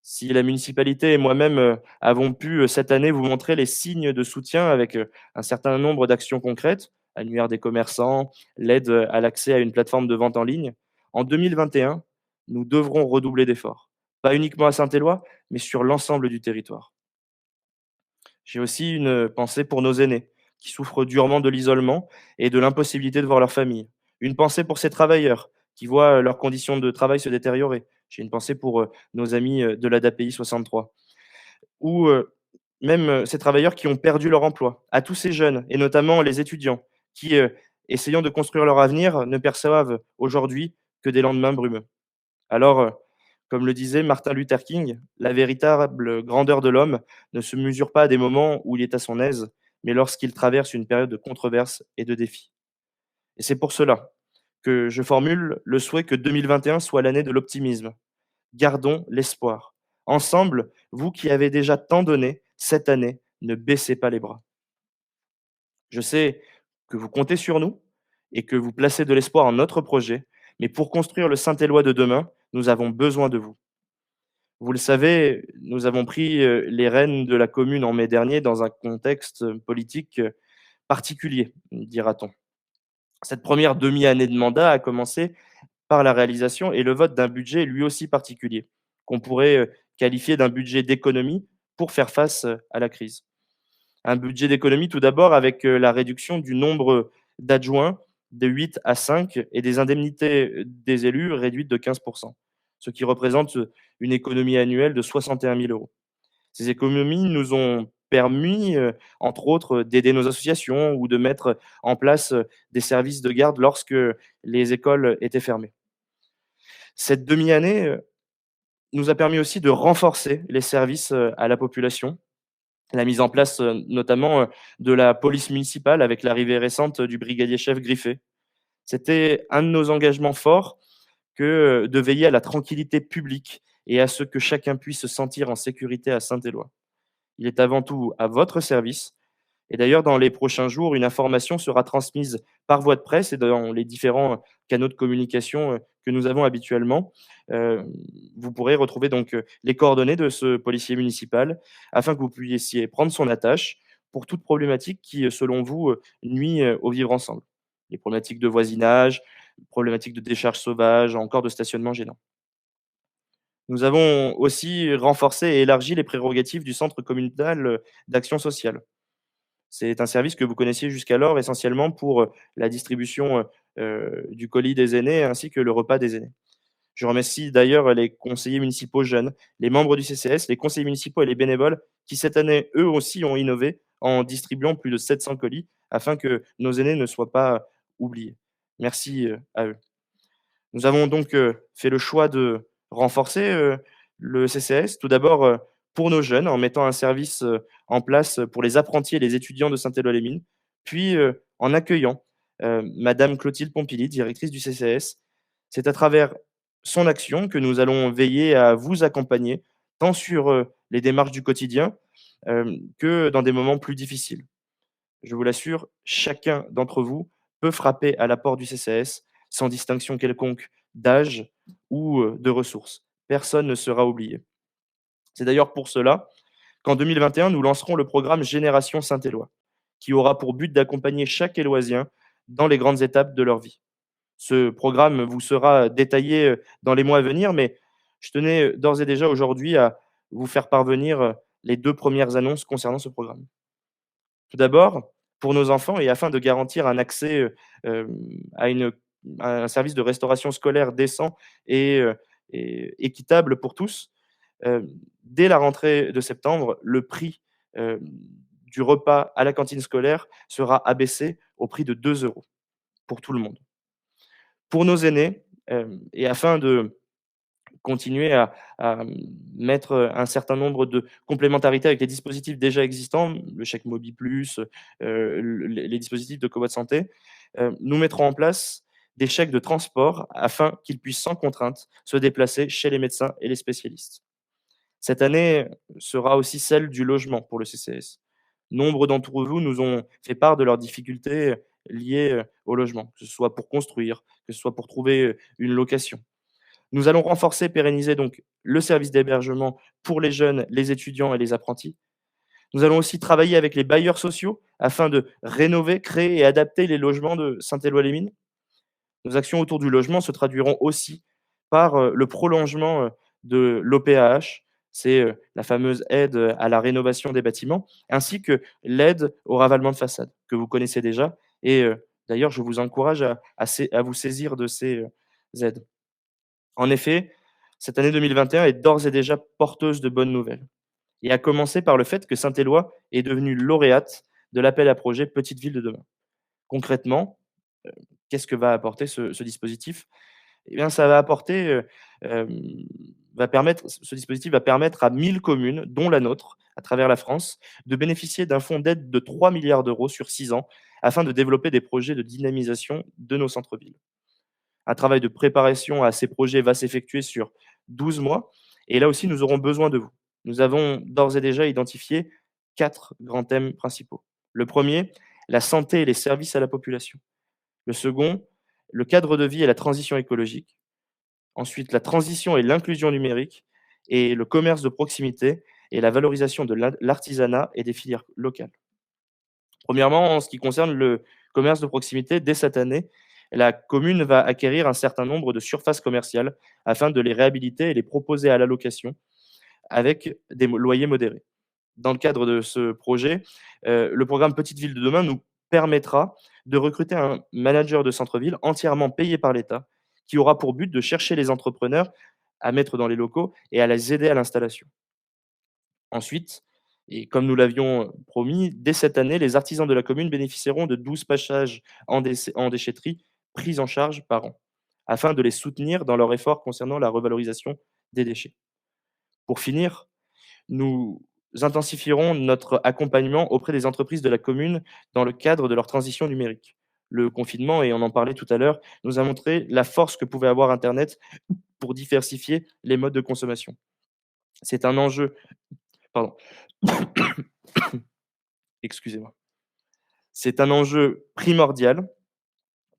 Si la municipalité et moi-même avons pu cette année vous montrer les signes de soutien avec un certain nombre d'actions concrètes, annuaire des commerçants, l'aide à l'accès à une plateforme de vente en ligne, en 2021, nous devrons redoubler d'efforts. Pas uniquement à Saint-Éloi, mais sur l'ensemble du territoire. J'ai aussi une pensée pour nos aînés, qui souffrent durement de l'isolement et de l'impossibilité de voir leur famille. Une pensée pour ces travailleurs, qui voient leurs conditions de travail se détériorer. J'ai une pensée pour nos amis de l'ADAPI 63. Ou même ces travailleurs qui ont perdu leur emploi. À tous ces jeunes, et notamment les étudiants, qui, essayant de construire leur avenir, ne perçoivent aujourd'hui que des lendemains brumeux. Alors, comme le disait Martin Luther King, la véritable grandeur de l'homme ne se mesure pas à des moments où il est à son aise, mais lorsqu'il traverse une période de controverse et de défis. Et c'est pour cela que je formule le souhait que 2021 soit l'année de l'optimisme. Gardons l'espoir. Ensemble, vous qui avez déjà tant donné, cette année, ne baissez pas les bras. Je sais que vous comptez sur nous et que vous placez de l'espoir en notre projet, mais pour construire le Saint-Éloi de demain, nous avons besoin de vous. Vous le savez, nous avons pris les rênes de la commune en mai dernier dans un contexte politique particulier, dira-t-on. Cette première demi-année de mandat a commencé par la réalisation et le vote d'un budget lui aussi particulier, qu'on pourrait qualifier d'un budget d'économie pour faire face à la crise. Un budget d'économie tout d'abord avec la réduction du nombre d'adjoints de 8 à 5 et des indemnités des élus réduites de 15%, ce qui représente une économie annuelle de 61 000 euros. Ces économies nous ont permis, entre autres, d'aider nos associations ou de mettre en place des services de garde lorsque les écoles étaient fermées. Cette demi-année nous a permis aussi de renforcer les services à la population. La mise en place notamment de la police municipale avec l'arrivée récente du brigadier-chef Griffet. C'était un de nos engagements forts que de veiller à la tranquillité publique et à ce que chacun puisse se sentir en sécurité à Saint-Éloi. Il est avant tout à votre service. Et d'ailleurs, dans les prochains jours, une information sera transmise par voie de presse et dans les différents canaux de communication que nous avons habituellement. Vous pourrez retrouver donc les coordonnées de ce policier municipal afin que vous puissiez prendre son attache pour toute problématique qui, selon vous, nuit au vivre ensemble. Les problématiques de voisinage, problématiques de décharge sauvage, encore de stationnement gênant. Nous avons aussi renforcé et élargi les prérogatives du Centre communal d'action sociale. C'est un service que vous connaissiez jusqu'alors essentiellement pour la distribution du colis des aînés ainsi que le repas des aînés. Je remercie d'ailleurs les conseillers municipaux jeunes, les membres du CCS, les conseillers municipaux et les bénévoles qui cette année, eux aussi, ont innové en distribuant plus de 700 colis afin que nos aînés ne soient pas oubliés. Merci à eux. Nous avons donc fait le choix de renforcer le CCS, tout d'abord pour nos jeunes, en mettant un service en place pour les apprentis et les étudiants de Saint-Éloi-les-Mines, puis en accueillant Madame Clotilde Pompili, directrice du CCAS. C'est à travers son action que nous allons veiller à vous accompagner, tant sur les démarches du quotidien que dans des moments plus difficiles. Je vous l'assure, chacun d'entre vous peut frapper à la porte du CCAS sans distinction quelconque d'âge ou de ressources. Personne ne sera oublié. C'est d'ailleurs pour cela qu'en 2021, nous lancerons le programme Génération Saint-Éloi, qui aura pour but d'accompagner chaque Éloisien dans les grandes étapes de leur vie. Ce programme vous sera détaillé dans les mois à venir, mais je tenais d'ores et déjà aujourd'hui à vous faire parvenir les 2 premières annonces concernant ce programme. Tout d'abord, pour nos enfants et afin de garantir un accès à un service de restauration scolaire décent et équitable pour tous, dès la rentrée de septembre, le prix du repas à la cantine scolaire sera abaissé au prix de 2 € pour tout le monde. Pour nos aînés, et afin de continuer à mettre un certain nombre de complémentarités avec les dispositifs déjà existants, le chèque Mobi Plus, les dispositifs de covoit santé, nous mettrons en place des chèques de transport afin qu'ils puissent sans contrainte se déplacer chez les médecins et les spécialistes. Cette année sera aussi celle du logement pour le CCAS. Nombre d'entre vous nous ont fait part de leurs difficultés liées au logement, que ce soit pour construire, que ce soit pour trouver une location. Nous allons renforcer et pérenniser donc le service d'hébergement pour les jeunes, les étudiants et les apprentis. Nous allons aussi travailler avec les bailleurs sociaux afin de rénover, créer et adapter les logements de Saint-Éloi-les-Mines. Nos actions autour du logement se traduiront aussi par le prolongement de l'OPAH, c'est la fameuse aide à la rénovation des bâtiments, ainsi que l'aide au ravalement de façade, que vous connaissez déjà. Et d'ailleurs, je vous encourage à vous saisir de ces aides. En effet, cette année 2021 est d'ores et déjà porteuse de bonnes nouvelles. Et à commencer par le fait que Saint-Éloi est devenue lauréate de l'appel à projet Petite Ville de demain. Concrètement, qu'est-ce que va apporter ce dispositif? Eh bien, ça va apporter, ce dispositif va permettre à 1000 communes, dont la nôtre, à travers la France, de bénéficier d'un fonds d'aide de 3 milliards d'euros sur 6 ans afin de développer des projets de dynamisation de nos centres-villes. Un travail de préparation à ces projets va s'effectuer sur 12 mois et là aussi, nous aurons besoin de vous. Nous avons d'ores et déjà identifié 4 grands thèmes principaux. Le premier, la santé et les services à la population. Le second, le cadre de vie et la transition écologique. Ensuite, la transition et l'inclusion numérique et le commerce de proximité et la valorisation de l'artisanat et des filières locales. Premièrement, en ce qui concerne le commerce de proximité, dès cette année, la commune va acquérir un certain nombre de surfaces commerciales afin de les réhabiliter et les proposer à la location avec des loyers modérés. Dans le cadre de ce projet, le programme Petite Ville de demain nous permettra de recruter un manager de centre-ville entièrement payé par l'État, qui aura pour but de chercher les entrepreneurs à mettre dans les locaux et à les aider à l'installation. Ensuite, et comme nous l'avions promis, dès cette année, les artisans de la commune bénéficieront de 12 passages en déchetterie pris en charge par an, afin de les soutenir dans leur effort concernant la revalorisation des déchets. Pour finir, nous intensifierons notre accompagnement auprès des entreprises de la commune dans le cadre de leur transition numérique. Le confinement, et on en parlait tout à l'heure, nous a montré la force que pouvait avoir Internet pour diversifier les modes de consommation. C'est un enjeu, pardon, excusez-moi. C'est un enjeu primordial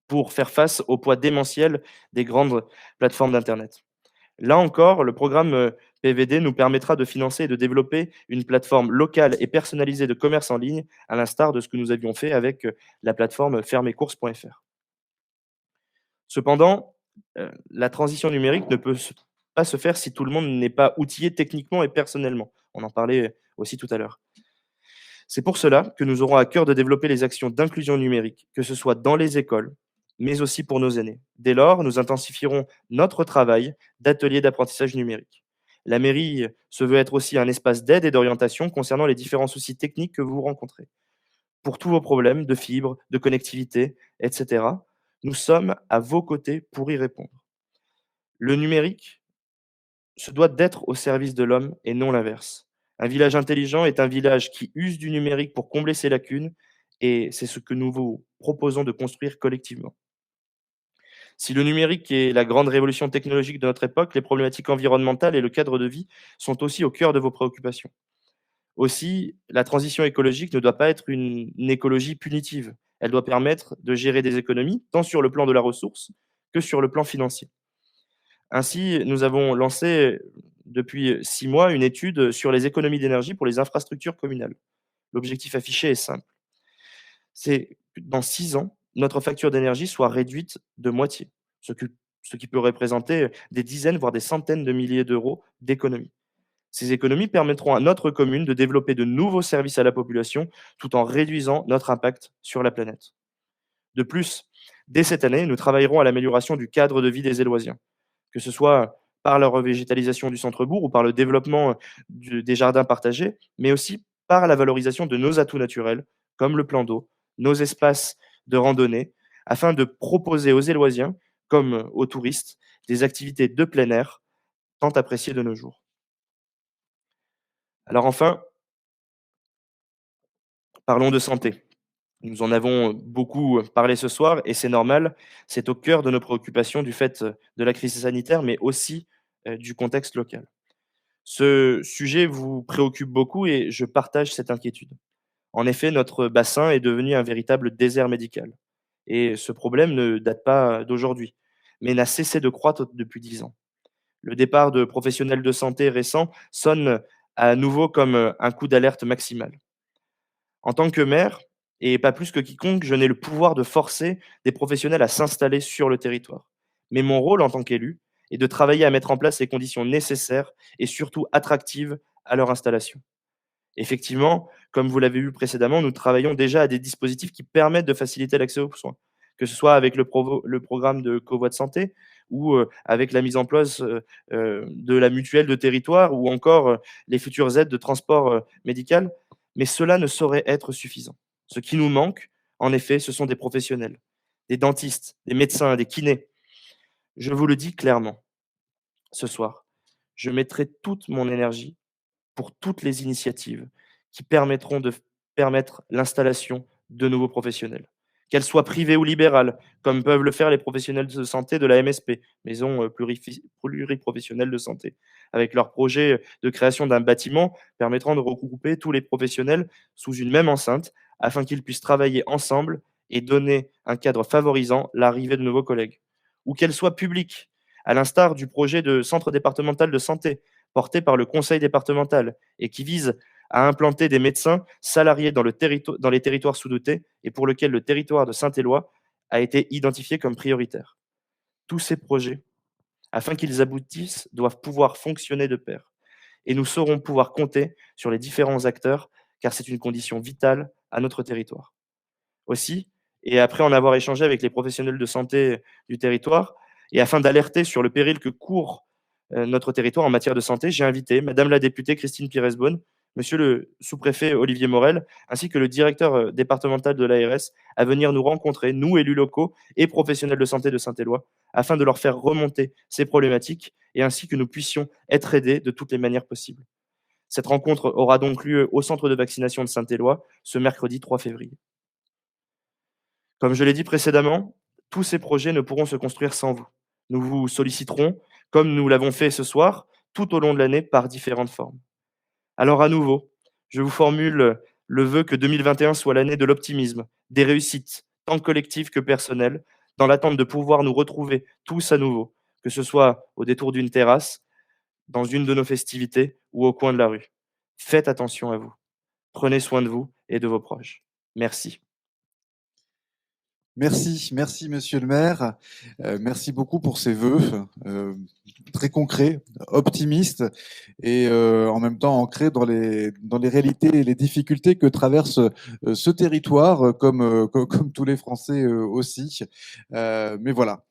pour faire face au poids démentiel des grandes plateformes d'Internet. Là encore, le programme PVD nous permettra de financer et de développer une plateforme locale et personnalisée de commerce en ligne, à l'instar de ce que nous avions fait avec la plateforme fermescourses.fr. Cependant, la transition numérique ne peut pas se faire si tout le monde n'est pas outillé techniquement et personnellement. On en parlait aussi tout à l'heure. C'est pour cela que nous aurons à cœur de développer les actions d'inclusion numérique, que ce soit dans les écoles, mais aussi pour nos aînés. Dès lors, nous intensifierons notre travail d'atelier d'apprentissage numérique. La mairie se veut être aussi un espace d'aide et d'orientation concernant les différents soucis techniques que vous rencontrez. Pour tous vos problèmes de fibre, de connectivité, etc., nous sommes à vos côtés pour y répondre. Le numérique se doit d'être au service de l'homme et non l'inverse. Un village intelligent est un village qui use du numérique pour combler ses lacunes et c'est ce que nous vous proposons de construire collectivement. Si le numérique est la grande révolution technologique de notre époque, les problématiques environnementales et le cadre de vie sont aussi au cœur de vos préoccupations. Aussi, la transition écologique ne doit pas être une écologie punitive. Elle doit permettre de gérer des économies, tant sur le plan de la ressource que sur le plan financier. Ainsi, nous avons lancé depuis 6 mois une étude sur les économies d'énergie pour les infrastructures communales. L'objectif affiché est simple. C'est que dans 6 ans, notre facture d'énergie soit réduite de moitié, ce qui peut représenter des dizaines, voire des centaines de milliers d'euros d'économies. Ces économies permettront à notre commune de développer de nouveaux services à la population tout en réduisant notre impact sur la planète. De plus, dès cette année, nous travaillerons à l'amélioration du cadre de vie des Éloisiens, que ce soit par la revégétalisation du centre-bourg ou par le développement des jardins partagés, mais aussi par la valorisation de nos atouts naturels, comme le plan d'eau, nos espaces de randonnée, afin de proposer aux Éloisiens, comme aux touristes, des activités de plein air tant appréciées de nos jours. Alors enfin, parlons de santé. Nous en avons beaucoup parlé ce soir et c'est normal, c'est au cœur de nos préoccupations du fait de la crise sanitaire, mais aussi du contexte local. Ce sujet vous préoccupe beaucoup et je partage cette inquiétude. En effet, notre bassin est devenu un véritable désert médical. Et ce problème ne date pas d'aujourd'hui, mais n'a cessé de croître depuis 10 ans. Le départ de professionnels de santé récents sonne à nouveau comme un coup d'alerte maximal. En tant que maire, et pas plus que quiconque, je n'ai le pouvoir de forcer des professionnels à s'installer sur le territoire. Mais mon rôle en tant qu'élu est de travailler à mettre en place les conditions nécessaires et surtout attractives à leur installation. Effectivement, comme vous l'avez vu précédemment, nous travaillons déjà à des dispositifs qui permettent de faciliter l'accès aux soins, que ce soit avec le programme de covoit de santé ou avec la mise en place de la mutuelle de territoire ou encore les futures aides de transport médical. Mais cela ne saurait être suffisant. Ce qui nous manque, en effet, ce sont des professionnels, des dentistes, des médecins, des kinés. Je vous le dis clairement, ce soir, je mettrai toute mon énergie pour toutes les initiatives qui permettront de permettre l'installation de nouveaux professionnels, qu'elles soient privées ou libérales, comme peuvent le faire les professionnels de santé de la MSP, Maison pluriprofessionnelle de santé, avec leur projet de création d'un bâtiment permettant de regrouper tous les professionnels sous une même enceinte, afin qu'ils puissent travailler ensemble et donner un cadre favorisant l'arrivée de nouveaux collègues. Ou qu'elles soient publiques, à l'instar du projet de centre départemental de santé, porté par le conseil départemental et qui vise à implanter des médecins salariés dans les territoires sous-dotés et pour lequel le territoire de Saint-Éloi a été identifié comme prioritaire. Tous ces projets, afin qu'ils aboutissent, doivent pouvoir fonctionner de pair. Et nous saurons pouvoir compter sur les différents acteurs, car c'est une condition vitale à notre territoire. Aussi, et après en avoir échangé avec les professionnels de santé du territoire, et afin d'alerter sur le péril que court notre territoire en matière de santé, j'ai invité Madame la députée Christine Pires-Beaune, Monsieur le sous-préfet Olivier Morel, ainsi que le directeur départemental de l'ARS, à venir nous rencontrer, nous élus locaux et professionnels de santé de Saint-Éloi, afin de leur faire remonter ces problématiques et ainsi que nous puissions être aidés de toutes les manières possibles. Cette rencontre aura donc lieu au centre de vaccination de Saint-Éloi ce mercredi 3 février. Comme je l'ai dit précédemment, tous ces projets ne pourront se construire sans vous. Nous vous solliciterons, comme nous l'avons fait ce soir, tout au long de l'année par différentes formes. Alors à nouveau, je vous formule le vœu que 2021 soit l'année de l'optimisme, des réussites, tant collectives que personnelles, dans l'attente de pouvoir nous retrouver tous à nouveau, que ce soit au détour d'une terrasse, dans une de nos festivités ou au coin de la rue. Faites attention à vous. Prenez soin de vous et de vos proches. Merci. Merci monsieur le maire. Merci beaucoup pour ces vœux très concrets, optimistes et en même temps ancrés dans les réalités et les difficultés que traverse ce territoire, comme tous les Français aussi. Mais voilà.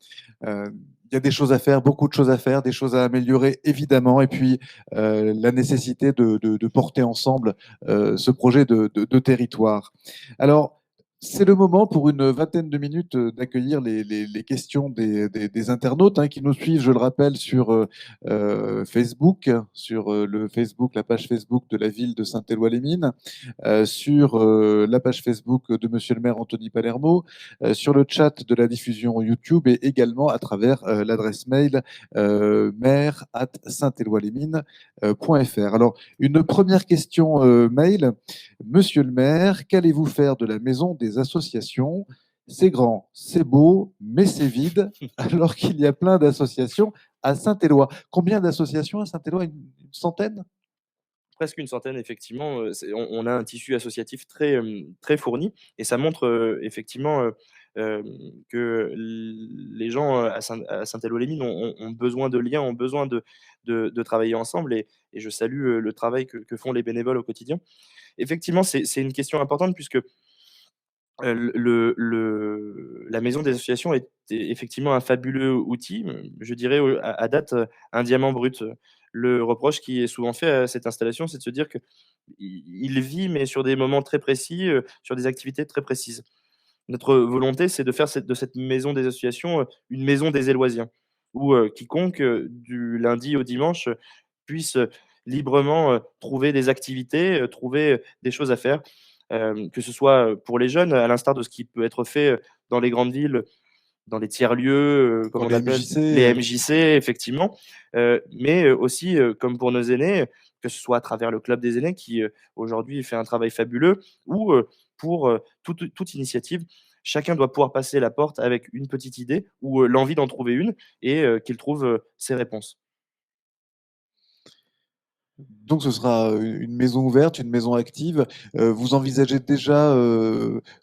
Il y a des choses à faire, beaucoup de choses à faire, des choses à améliorer évidemment, et puis la nécessité de porter ensemble ce projet de territoire. Alors, C'est le moment pour une vingtaine de minutes d'accueillir les questions des internautes qui nous suivent, je le rappelle, sur Facebook, sur la page Facebook de la ville de Saint-Éloi-les-Mines, sur la page Facebook de Monsieur le maire Anthony Palermo, sur le chat de la diffusion YouTube et également à travers l'adresse mail maire@saint-éloi-les-mines.fr. Alors, une première question mail. Monsieur le maire, qu'allez-vous faire de la maison des associations? C'est grand, c'est beau, mais c'est vide, alors qu'il y a plein d'associations à Saint-Éloi. Combien d'associations à Saint-Éloi? Une centaine? Presque une centaine, effectivement. On a un tissu associatif très fourni et ça montre effectivement que les gens à Saint-Éloi-les-Mines ont besoin de liens, ont besoin de travailler ensemble et je salue le travail que font les bénévoles au quotidien. Effectivement, c'est une question importante puisque la maison des associations est effectivement un fabuleux outil, je dirais, à date, un diamant brut. Le reproche qui est souvent fait à cette installation, c'est de se dire qu'il il vit, mais sur des moments très précis, sur des activités très précises. Notre volonté, c'est de faire de cette maison des associations, une maison des Éloisiens, où, quiconque, du lundi au dimanche, puisse, librement, trouver des activités, trouver, des choses à faire. Que ce soit, pour les jeunes, à l'instar de ce qui peut être fait, dans les grandes villes, dans les tiers-lieux, comme Pour on les appelle MJC, les MJC effectivement, mais aussi, comme pour nos aînés, que ce soit à travers le club des aînés qui, aujourd'hui fait un travail fabuleux ou, pour, toute initiative. Chacun doit pouvoir passer la porte avec une petite idée ou, l'envie d'en trouver une et qu'il trouve, ses réponses. donc ce sera une maison ouverte, une maison active. Vous envisagez déjà,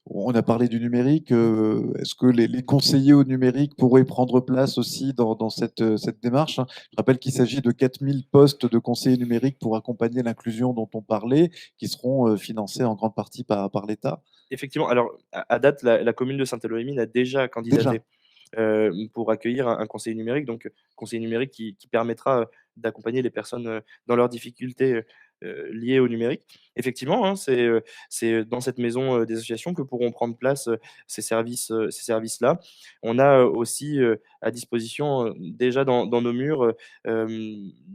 on a parlé du numérique, est-ce que les conseillers au numérique pourraient prendre place aussi dans cette démarche, hein? Je rappelle qu'il s'agit de 4000 postes de conseillers numériques pour accompagner l'inclusion dont on parlait, qui seront financés en grande partie par l'État. Effectivement, alors à date, la commune de Saint-Éloi-les-Mines a déjà Déjà. candidaté, pour accueillir un conseiller numérique, donc conseiller numérique qui permettra, d'accompagner les personnes, dans leurs difficultés, liées au numérique. Effectivement, hein, c'est dans cette maison, des associations que pourront prendre place, ces services-là. On a, aussi, à disposition, déjà dans nos murs,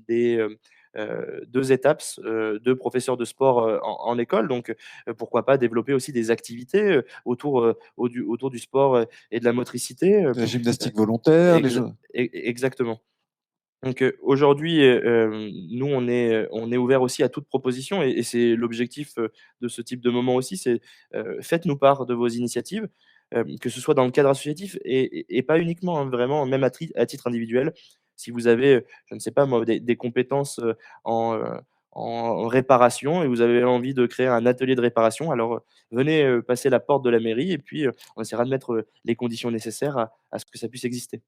des, 2 ETAPS, 2 professeurs de sport, en école, donc pourquoi pas développer aussi des activités, autour du sport, et de la motricité, La gymnastique volontaire, les exa jeux. exactement. Donc, aujourd'hui, nous on est ouvert aussi à toute proposition et c'est l'objectif, de ce type de moment aussi, c'est, faites-nous part de vos initiatives, que ce soit dans le cadre associatif et pas uniquement, hein, vraiment même à titre individuel. Si vous avez, je ne sais pas moi, des compétences, en, en réparation et vous avez envie de créer un atelier de réparation, alors, venez, passer la porte de la mairie et puis, on essaiera de mettre, les conditions nécessaires à ce que ça puisse exister.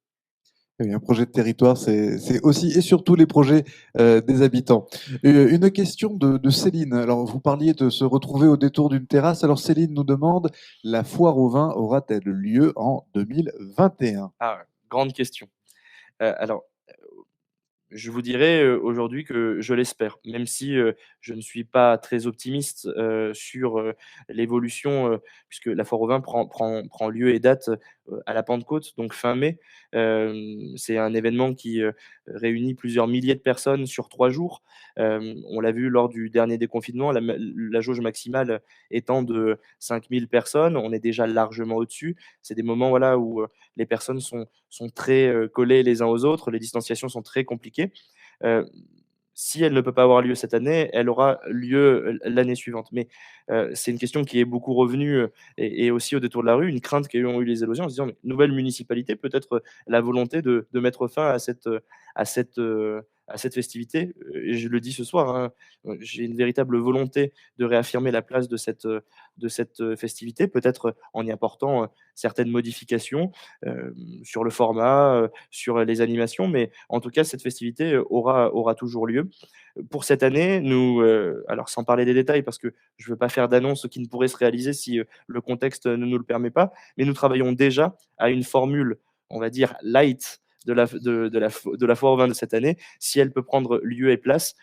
Oui, un projet de territoire, c'est aussi et surtout les projets des habitants. Une question de Céline. Alors, vous parliez de se retrouver au détour d'une terrasse. Alors, Céline nous demande, la foire au vin aura-t-elle lieu en 2021? Ah, grande question. Alors, je vous dirais, aujourd'hui que je l'espère, même si, je ne suis pas très optimiste, sur, l'évolution, puisque la foire au vin prend lieu et date, à la Pentecôte, donc fin mai. C'est un événement qui, réunit plusieurs milliers de personnes sur 3 jours. On l'a vu lors du dernier déconfinement, la jauge maximale étant de 5 000 personnes. On est déjà largement au-dessus. C'est des moments, voilà, où, les personnes sont très, collées les uns aux autres, les distanciations sont très compliquées. Heu, Si elle ne peut pas avoir lieu cette année, elle aura lieu, l'année suivante. Mais, c'est une question qui est beaucoup revenue, et aussi au détour de la rue, une crainte qu'ont eu les Élosiens en se disant: «Mais nouvelle municipalité, peut-être, la volonté de mettre fin à cette, à cette festivité». Et je le dis ce soir, hein, j'ai une véritable volonté de réaffirmer la place de cette, festivité, peut-être, en y apportant, certaines modifications, sur le format, sur les animations, mais en tout cas, cette festivité, aura toujours lieu. Pour cette année, nous, alors sans parler des détails parce que je ne veux pas faire d'annonce qui ne pourrait se réaliser si, le contexte ne nous le permet pas, mais nous travaillons déjà à une formule, on va dire light, de la foire au vin de cette année, si elle peut prendre lieu et place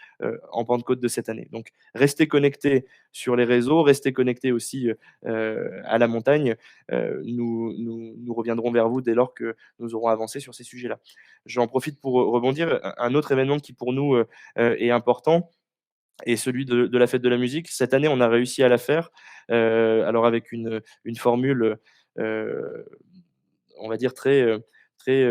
en Pentecôte de cette année. Donc, restez connectés sur les réseaux, restez connectés aussi à la montagne. Nous reviendrons vers vous dès lors que nous aurons avancé sur ces sujets-là. J'en profite pour rebondir. Un autre événement qui pour nous est important est celui de la fête de la musique. Cette année, on a réussi à la faire, alors avec une formule, on va dire très, très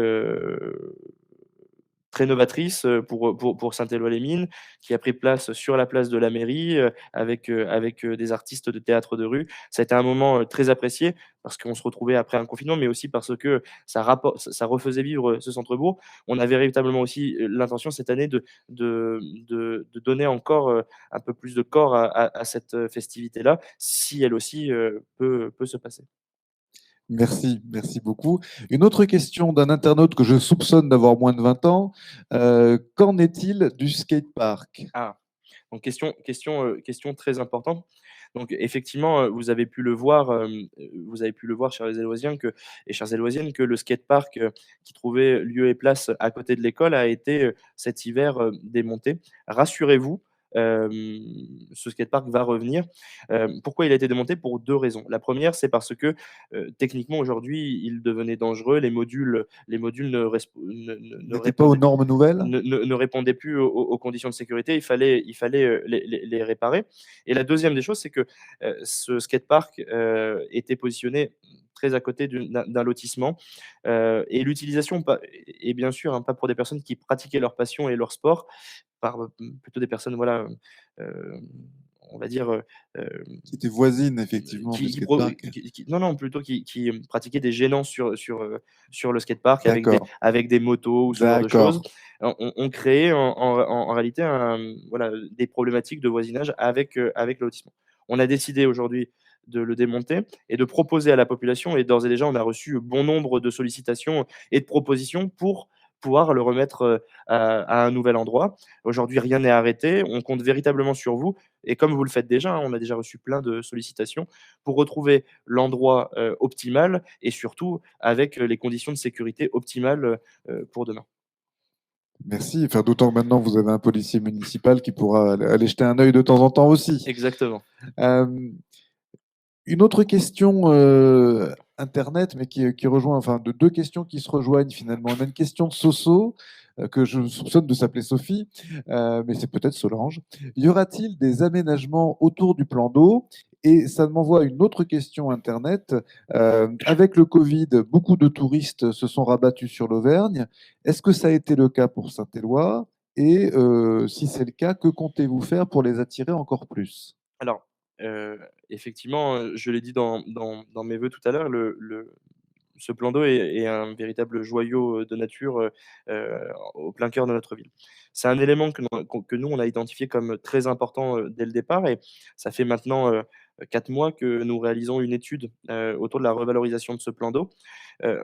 novatrice, pour Saint-Éloi-les-Mines, qui a pris place sur la place de la mairie, avec des artistes de théâtre de rue. Ça a été un moment, très apprécié parce qu'on se retrouvait après un confinement, mais aussi parce que ça refaisait vivre ce centre-bourg. On avait véritablement aussi, l'intention cette année de donner encore, un peu plus de corps à cette, festivité-là, si elle aussi, peut se passer. Merci, merci beaucoup. Une autre question d'un internaute que je soupçonne d'avoir moins de 20 ans. Qu'en est-il du skatepark? Ah, donc question très importante. Donc effectivement, vous avez pu le voir, chers Éloisiens et chères Éloisiennes, que le skatepark, qui trouvait lieu et place à côté de l'école a été, cet hiver, démonté. Rassurez-vous, hem, ce skatepark va revenir. Pourquoi il a été démonté? Pour 2 raisons. La première, c'est parce que, techniquement aujourd'hui, il devenait dangereux. Les modules ne N'était pas aux répondaient normes nouvelles? ne répondaient plus aux conditions de sécurité. Il fallait, les réparer. Et la deuxième des choses, c'est que, ce skatepark, était positionné très à côté d'un lotissement, et l'utilisation pas et bien sûr, hein, pas pour des personnes qui pratiquaient leur passion et leur sport, plutôt des personnes, voilà, heu, on va dire, Qui était voisine effectivement du skatepark? non, non, plutôt qui pratiquaient des gênances sur le skatepark D'accord, avec des motos ou ce genre de choses. d'accord. On créait en réalité voilà, des problématiques de voisinage avec le lotissement. On a décidé aujourd'hui de le démonter et de proposer à la population, et d'ores et déjà, on a reçu bon nombre de sollicitations et de propositions pour pouvoir le remettre, à un nouvel endroit. Aujourd'hui, rien n'est arrêté. On compte véritablement sur vous, et comme vous le faites déjà, hein, on a déjà reçu plein de sollicitations pour retrouver l'endroit, optimal, et surtout avec, les conditions de sécurité optimales, pour demain. Merci. Enfin, d'autant que maintenant vous avez un policier municipal qui pourra aller jeter un œil de temps en temps aussi. Exactement. Une autre question internet, mais qui rejoint, enfin, de 2 questions qui se rejoignent finalement. On a une question de Soso, que je soupçonne de s'appeler Sophie, mais c'est peut-être Solange. Y aura-t-il des aménagements autour du plan d'eau? Et ça m'envoie une autre question internet. Avec le Covid, beaucoup de touristes se sont rabattus sur l'Auvergne. Est-ce que ça a été le cas pour Saint-Éloi? Et si c'est le cas, que comptez-vous faire pour les attirer encore plus? Alors, effectivement, je l'ai dit dans mes vœux tout à l'heure, ce plan d'eau est un véritable joyau, de nature, au plein cœur de notre ville. C'est un élément que nous, on a identifié comme très important, dès le départ, et ça fait maintenant, 4 mois que nous réalisons une étude, autour de la revalorisation de ce plan d'eau,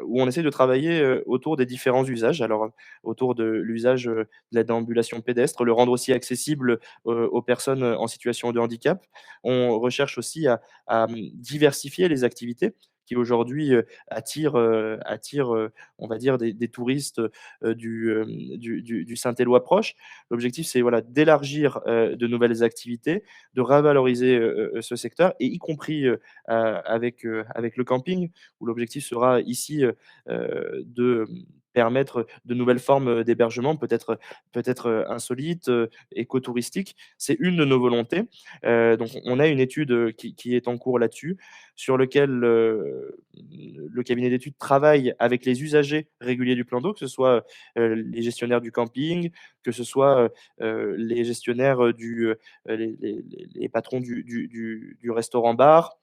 où on essaie de travailler, autour des différents usages. Alors, autour de l'usage, de la déambulation pédestre, le rendre aussi accessible, aux personnes, en situation de handicap. On recherche aussi à diversifier les activités qui aujourd'hui, attirent, on va dire des touristes, du Saint-Éloi proche. L'objectif, c'est voilà, d'élargir, de nouvelles activités, de revaloriser, ce secteur, et y compris, avec le camping, où l'objectif sera ici, de permettre de nouvelles formes, d'hébergement, peut-être, insolites, écotouristiques. C'est une de nos volontés. Donc on a une étude, qui est en cours là-dessus, sur lequel, le cabinet d'études travaille avec les usagers réguliers du plan d'eau, que ce soit, les gestionnaires du camping, que ce soit, les gestionnaires, les patrons du restaurant-bar,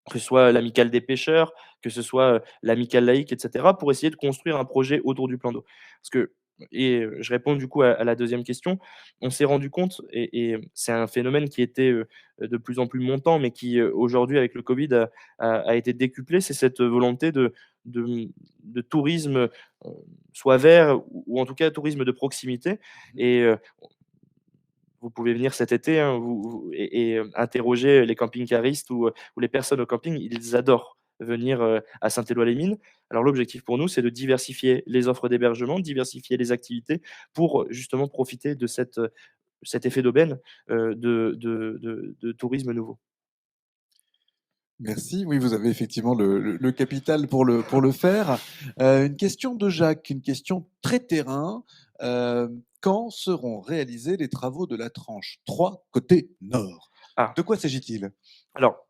que ce soit l'amicale des pêcheurs, que ce soit, l'amicale laïque, et cetera, pour essayer de construire un projet autour du plan d'eau. Parce que je réponds du coup à la deuxième question. On s'est rendu compte, et c'est un phénomène qui était, de plus en plus montant, mais qui, aujourd'hui avec le Covid a été décuplé, c'est cette volonté de tourisme, soit vert, ou en tout cas tourisme de proximité. Et vous pouvez venir cet été, hein, interroger les camping-caristes ou les personnes au camping, ils adorent venir à Saint-Éloi-les-Mines. Alors l'objectif pour nous, c'est de diversifier les offres d'hébergement, diversifier les activités pour justement profiter de cet effet d'aubaine de tourisme nouveau. Merci. Oui, vous avez effectivement le capital pour le faire. Une question de Jacques, une question très terrain. Quand seront réalisés les travaux de la tranche 3 côté nord? Ah. De quoi s'agit-il? Alors,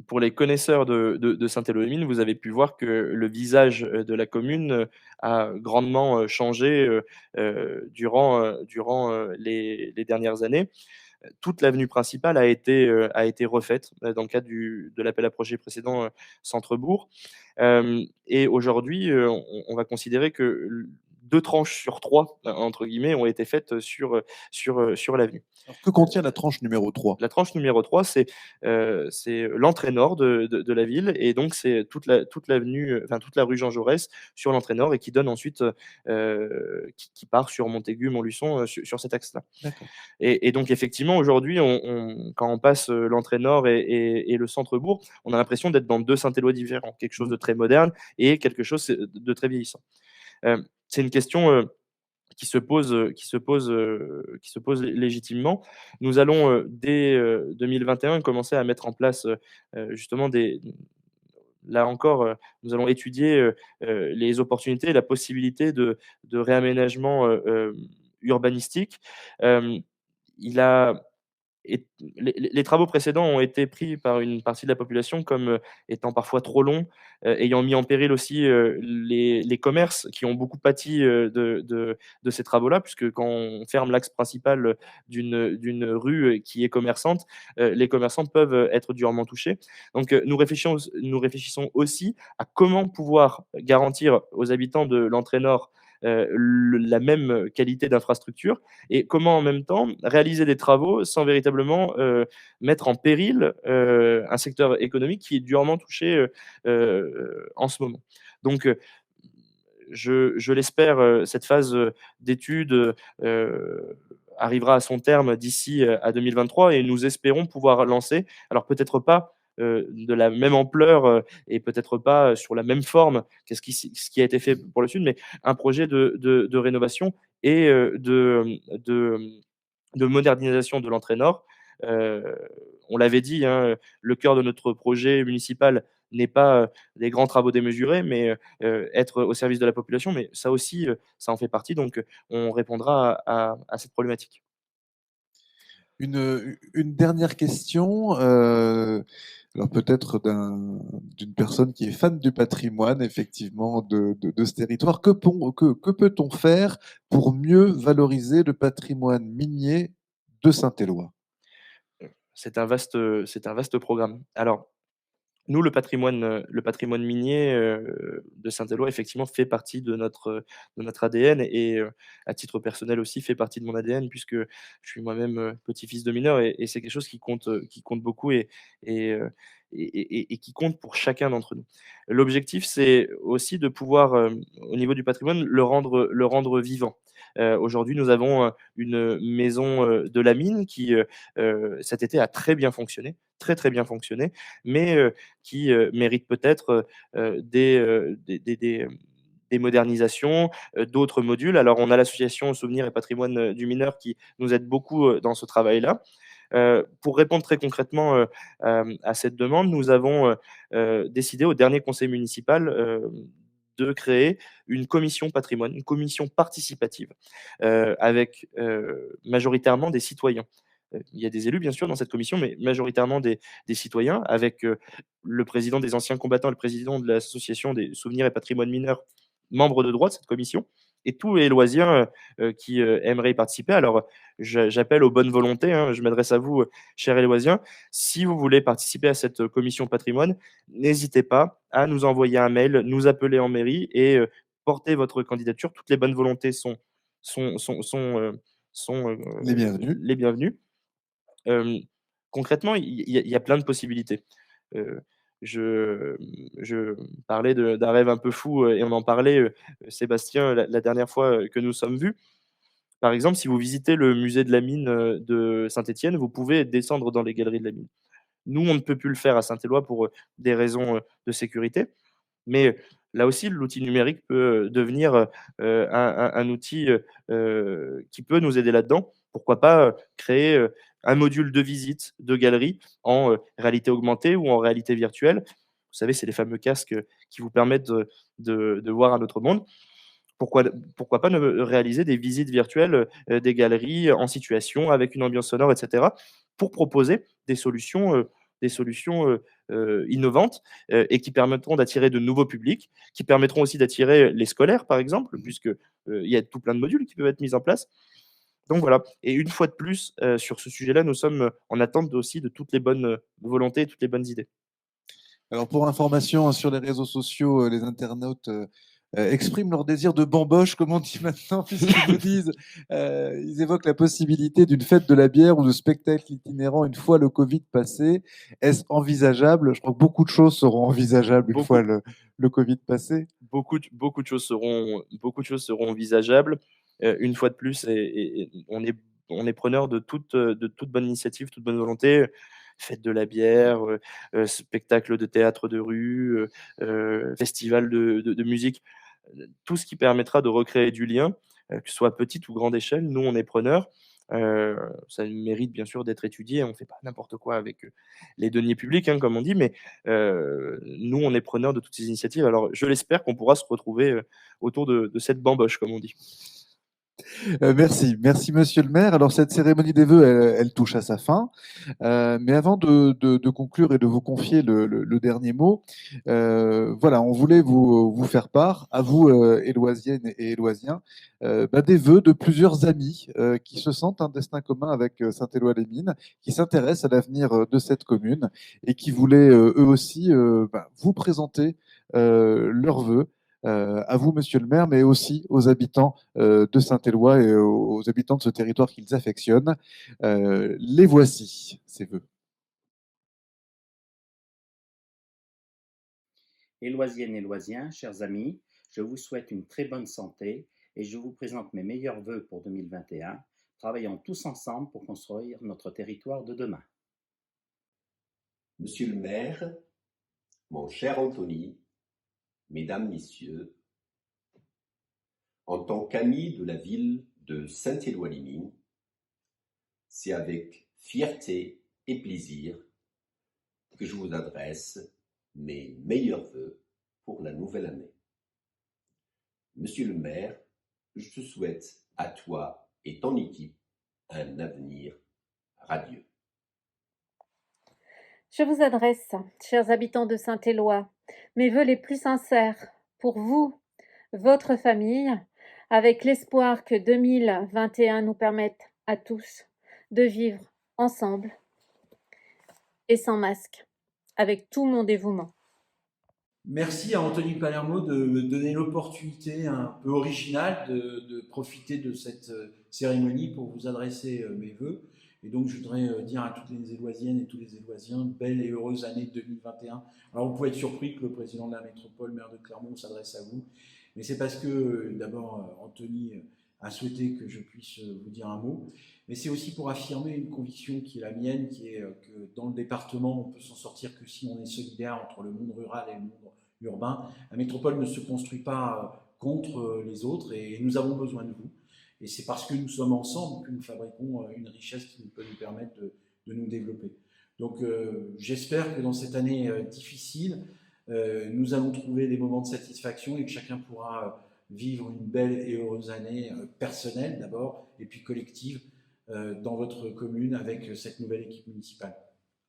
pour les connaisseurs de Saint-Éloi-les-Mines, vous avez pu voir que le visage, de la commune, a grandement, changé, durant les dernières années. Toute l'avenue principale a été refaite, dans le cadre de l'appel à projet précédent, Centre-bourg. Et aujourd'hui, on va considérer que 2 tranches sur 3 entre guillemets, ont été faites, sur l'avenue. Alors, que contient la tranche numéro 3? La tranche numéro 3, c'est l'entrée nord de la ville, et donc c'est toute l'avenue, enfin toute la rue Jean Jaurès sur l'entrée nord, et qui donne ensuite, qui part sur Montaigu, Montluçon, sur cet axe-là. D'accord. Et donc effectivement aujourd'hui, quand on passe, l'entrée nord et le centre-bourg, on a l'impression d'être dans 2 Saint-Éloi différents. Quelque chose de très moderne et quelque chose, de très vieillissant. C'est une question, qui se pose légitimement. Nous allons, dès, 2021 commencer à mettre en place, justement là encore, nous allons étudier, les opportunités et la possibilité de réaménagement, urbanistique. Hem, il a et les travaux précédents ont été pris par une partie de la population comme, étant parfois trop longs, ayant mis en péril aussi, les commerces qui ont beaucoup pâti, de ces travaux-là, puisque quand on ferme l'axe principal, d'une rue, qui est commerçante, les commerçants peuvent, être durement touchés. Donc, nous réfléchissons aussi à comment pouvoir garantir aux habitants de l'entrée nord, la même qualité d'infrastructure, et comment en même temps réaliser des travaux sans véritablement, mettre en péril, un secteur économique qui est durement touché, en ce moment. Donc, je l'espère, cette phase, d'étude, arrivera à son terme d'ici, à 2023, et nous espérons pouvoir lancer, alors peut-être pas, de la même ampleur, et peut-être pas, sur la même forme que ce qui a été fait pour le sud, mais un projet de rénovation et de modernisation de l'entrée nord. Heu, on l'avait dit, hein, le cœur de notre projet municipal n'est pas, des grands travaux démesurés, mais être au service de la population, mais ça aussi, ça en fait partie, donc on répondra à cette problématique. Une dernière question, alors peut-être d'une personne qui est fan du patrimoine, effectivement, de ce territoire. Que peut-on faire pour mieux valoriser le patrimoine minier de Saint-Éloi? C'est un vaste programme. Alors, nous, le patrimoine minier, de Saint-Éloi, effectivement, fait partie de notre ADN, et à titre personnel aussi, fait partie de mon ADN, puisque je suis moi-même, petit-fils de mineur, et c'est quelque chose qui compte beaucoup, et qui compte pour chacun d'entre nous. L'objectif, c'est aussi de pouvoir, au niveau du patrimoine, le rendre vivant. Aujourd'hui, nous avons, une maison, de la mine qui, cet été a très bien fonctionné, très, très bien fonctionné, mais qui, mérite peut-être, des modernisations, d'autres modules. Alors on a l'association Souvenir et Patrimoine, du mineur, qui nous aide beaucoup, dans ce travail-là. Pour répondre très concrètement, à cette demande, nous avons, décidé au dernier conseil municipal, de créer une commission patrimoine, une commission participative, avec, majoritairement des citoyens. Il y a des élus bien sûr dans cette commission, mais majoritairement des citoyens, avec, le président des anciens combattants, le président de l'association des souvenirs et patrimoine mineur, membre de droit de cette commission, et tous les Éloisiens, qui, aimeraient y participer. Alors, j'appelle aux bonnes volontés, hein, je m'adresse à vous, chers Éloisiens. Si vous voulez participer à cette, commission patrimoine, n'hésitez pas à nous envoyer un mail, nous appeler en mairie, et porter votre candidature. Toutes les bonnes volontés sont sont sont, heu, sont, Les bienvenus. les bienvenues. Hem, Concrètement, il y a plein de possibilités. Heu, je je parlais d'un rêve un peu fou, et on en parlait, Sébastien, la dernière fois, que nous sommes vus. Par exemple, si vous visitez le musée de la mine, de Saint-Étienne, vous pouvez descendre dans les galeries de la mine. Nous, on ne peut plus le faire à Saint-Éloi pour des raisons de sécurité. Mais là aussi, l'outil numérique peut devenir un outil qui peut nous aider là-dedans. Pourquoi pas créer un module de visite de galerie en réalité augmentée ou en réalité virtuelle. Vous savez, c'est les fameux casques qui vous permettent de voir un autre monde. Pourquoi pas ne réaliser des visites virtuelles des galeries en situation avec une ambiance sonore, etc., pour proposer des solutions innovantes et qui permettront d'attirer de nouveaux publics, qui permettront aussi d'attirer les scolaires, par exemple, puisque il y a tout plein de modules qui peuvent être mis en place. Donc voilà. Et une fois de plus, sur ce sujet-là, nous sommes en attente aussi de toutes les bonnes volontés et toutes les bonnes idées. Alors pour information, sur les réseaux sociaux, les internautes expriment leur désir de bamboche, comme on dit maintenant, puisqu'ils nous disent, ils évoquent la possibilité d'une fête de la bière ou de spectacle itinérant une fois le Covid passé. Est-ce envisageable? Je crois que beaucoup de choses seront envisageables une fois le Covid passé. Beaucoup de choses seront envisageables. Une fois de plus, et on est preneur de toute bonne initiative, toute bonne volonté. Fête de la bière, spectacle de théâtre de rue, festival de musique, tout ce qui permettra de recréer du lien, que ce soit à petite ou grande échelle, nous on est preneurs. Ça mérite bien sûr d'être étudié, on ne fait pas n'importe quoi avec les deniers publics, hein, comme on dit, mais nous on est preneurs de toutes ces initiatives. Alors je l'espère qu'on pourra se retrouver autour de cette bamboche, comme on dit. Merci monsieur le maire. Alors cette cérémonie des vœux, elle touche à sa fin. Mais avant de conclure et de vous confier le dernier mot, voilà, on voulait vous faire part, à vous, Éloisiennes et Éloisiens, des vœux de plusieurs amis qui se sentent un destin commun avec Saint-Éloi-les-Mines, qui s'intéressent à l'avenir de cette commune et qui voulaient eux aussi vous présenter leurs vœux. À vous, monsieur le maire, mais aussi aux habitants de Saint-Éloi et aux habitants de ce territoire qu'ils affectionnent. Les voici, ces vœux. Éloisiennes et Éloisiens, chers amis, je vous souhaite une très bonne santé et je vous présente mes meilleurs vœux pour 2021. Travaillons tous ensemble pour construire notre territoire de demain. Monsieur le maire, mon cher Anthony, mesdames, messieurs, en tant qu'ami de la ville de Saint-Éloi-les-Mines, c'est avec fierté et plaisir que je vous adresse mes meilleurs vœux pour la nouvelle année. Monsieur le maire, je te souhaite à toi et ton équipe un avenir radieux. Je vous adresse, chers habitants de Saint-Éloi, mes vœux les plus sincères pour vous, votre famille, avec l'espoir que 2021 nous permette à tous de vivre ensemble et sans masque, avec tout mon dévouement. Merci à Anthony Palermo de me donner l'opportunité un peu originale de profiter de cette cérémonie pour vous adresser mes vœux. Et donc, je voudrais dire à toutes les Éloisiennes et tous les Éloisiens, belle et heureuse année 2021. Alors, vous pouvez être surpris que le président de la métropole, maire de Clermont, s'adresse à vous. Mais c'est parce que, d'abord, Anthony a souhaité que je puisse vous dire un mot. Mais c'est aussi pour affirmer une conviction qui est la mienne, qui est que dans le département, on peut s'en sortir que si on est solidaire entre le monde rural et le monde urbain. La métropole ne se construit pas contre les autres et nous avons besoin de vous. Et c'est parce que nous sommes ensemble que nous fabriquons une richesse qui peut nous permettre de nous développer. Donc j'espère que dans cette année difficile, nous allons trouver des moments de satisfaction et que chacun pourra vivre une belle et heureuse année personnelle d'abord et puis collective dans votre commune avec cette nouvelle équipe municipale.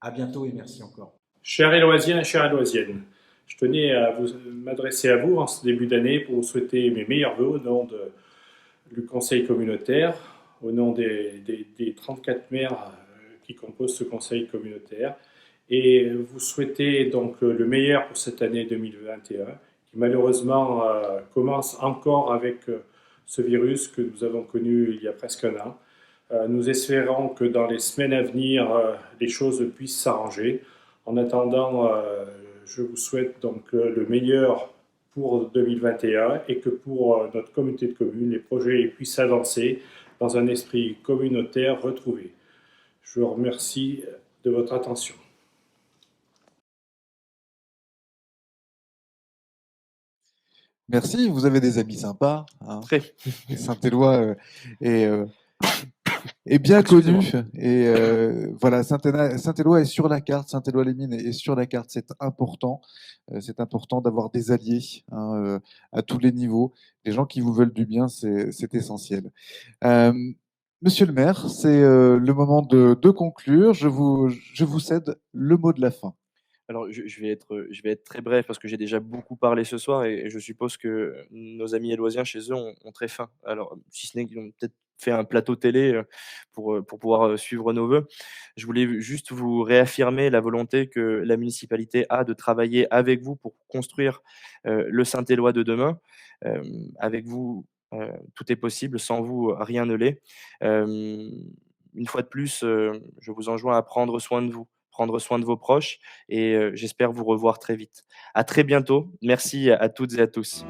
À bientôt et merci encore. Chers Éloisiens et chères Éloisiennes, je tenais à m'adresser à vous en ce début d'année pour vous souhaiter mes meilleurs vœux au nom du conseil communautaire, au nom des 34 maires qui composent ce conseil communautaire, et vous souhaiter donc le meilleur pour cette année 2021, qui malheureusement commence encore avec ce virus que nous avons connu il y a presque un an. Nous espérons que dans les semaines à venir, les choses puissent s'arranger. En attendant, je vous souhaite donc le meilleur pour 2021 et que pour notre communauté de communes, les projets puissent avancer dans un esprit communautaire retrouvé. Je vous remercie de votre attention. Merci, vous avez des amis sympas, hein. Très. Et Saint-Éloi est bien connu. Et voilà, Saint-Éloi est sur la carte, Saint-Éloi-les-Mines est sur la carte, c'est important. C'est important d'avoir des alliés, hein, à tous les niveaux. Les gens qui vous veulent du bien, c'est essentiel. Monsieur le maire, c'est le moment de conclure. Je vous cède le mot de la fin. Alors, je vais être très bref parce que j'ai déjà beaucoup parlé ce soir et je suppose que nos amis éloisiens chez eux ont très faim. Alors, si ce n'est qu'ils ont peut-être fait un plateau télé pour pouvoir suivre nos vœux. Je voulais juste vous réaffirmer la volonté que la municipalité a de travailler avec vous pour construire le Saint-Éloi de demain. Avec vous, tout est possible. Sans vous, rien ne l'est. Une fois de plus, je vous enjoins à prendre soin de vous, prendre soin de vos proches et j'espère vous revoir très vite. À très bientôt. Merci à toutes et à tous.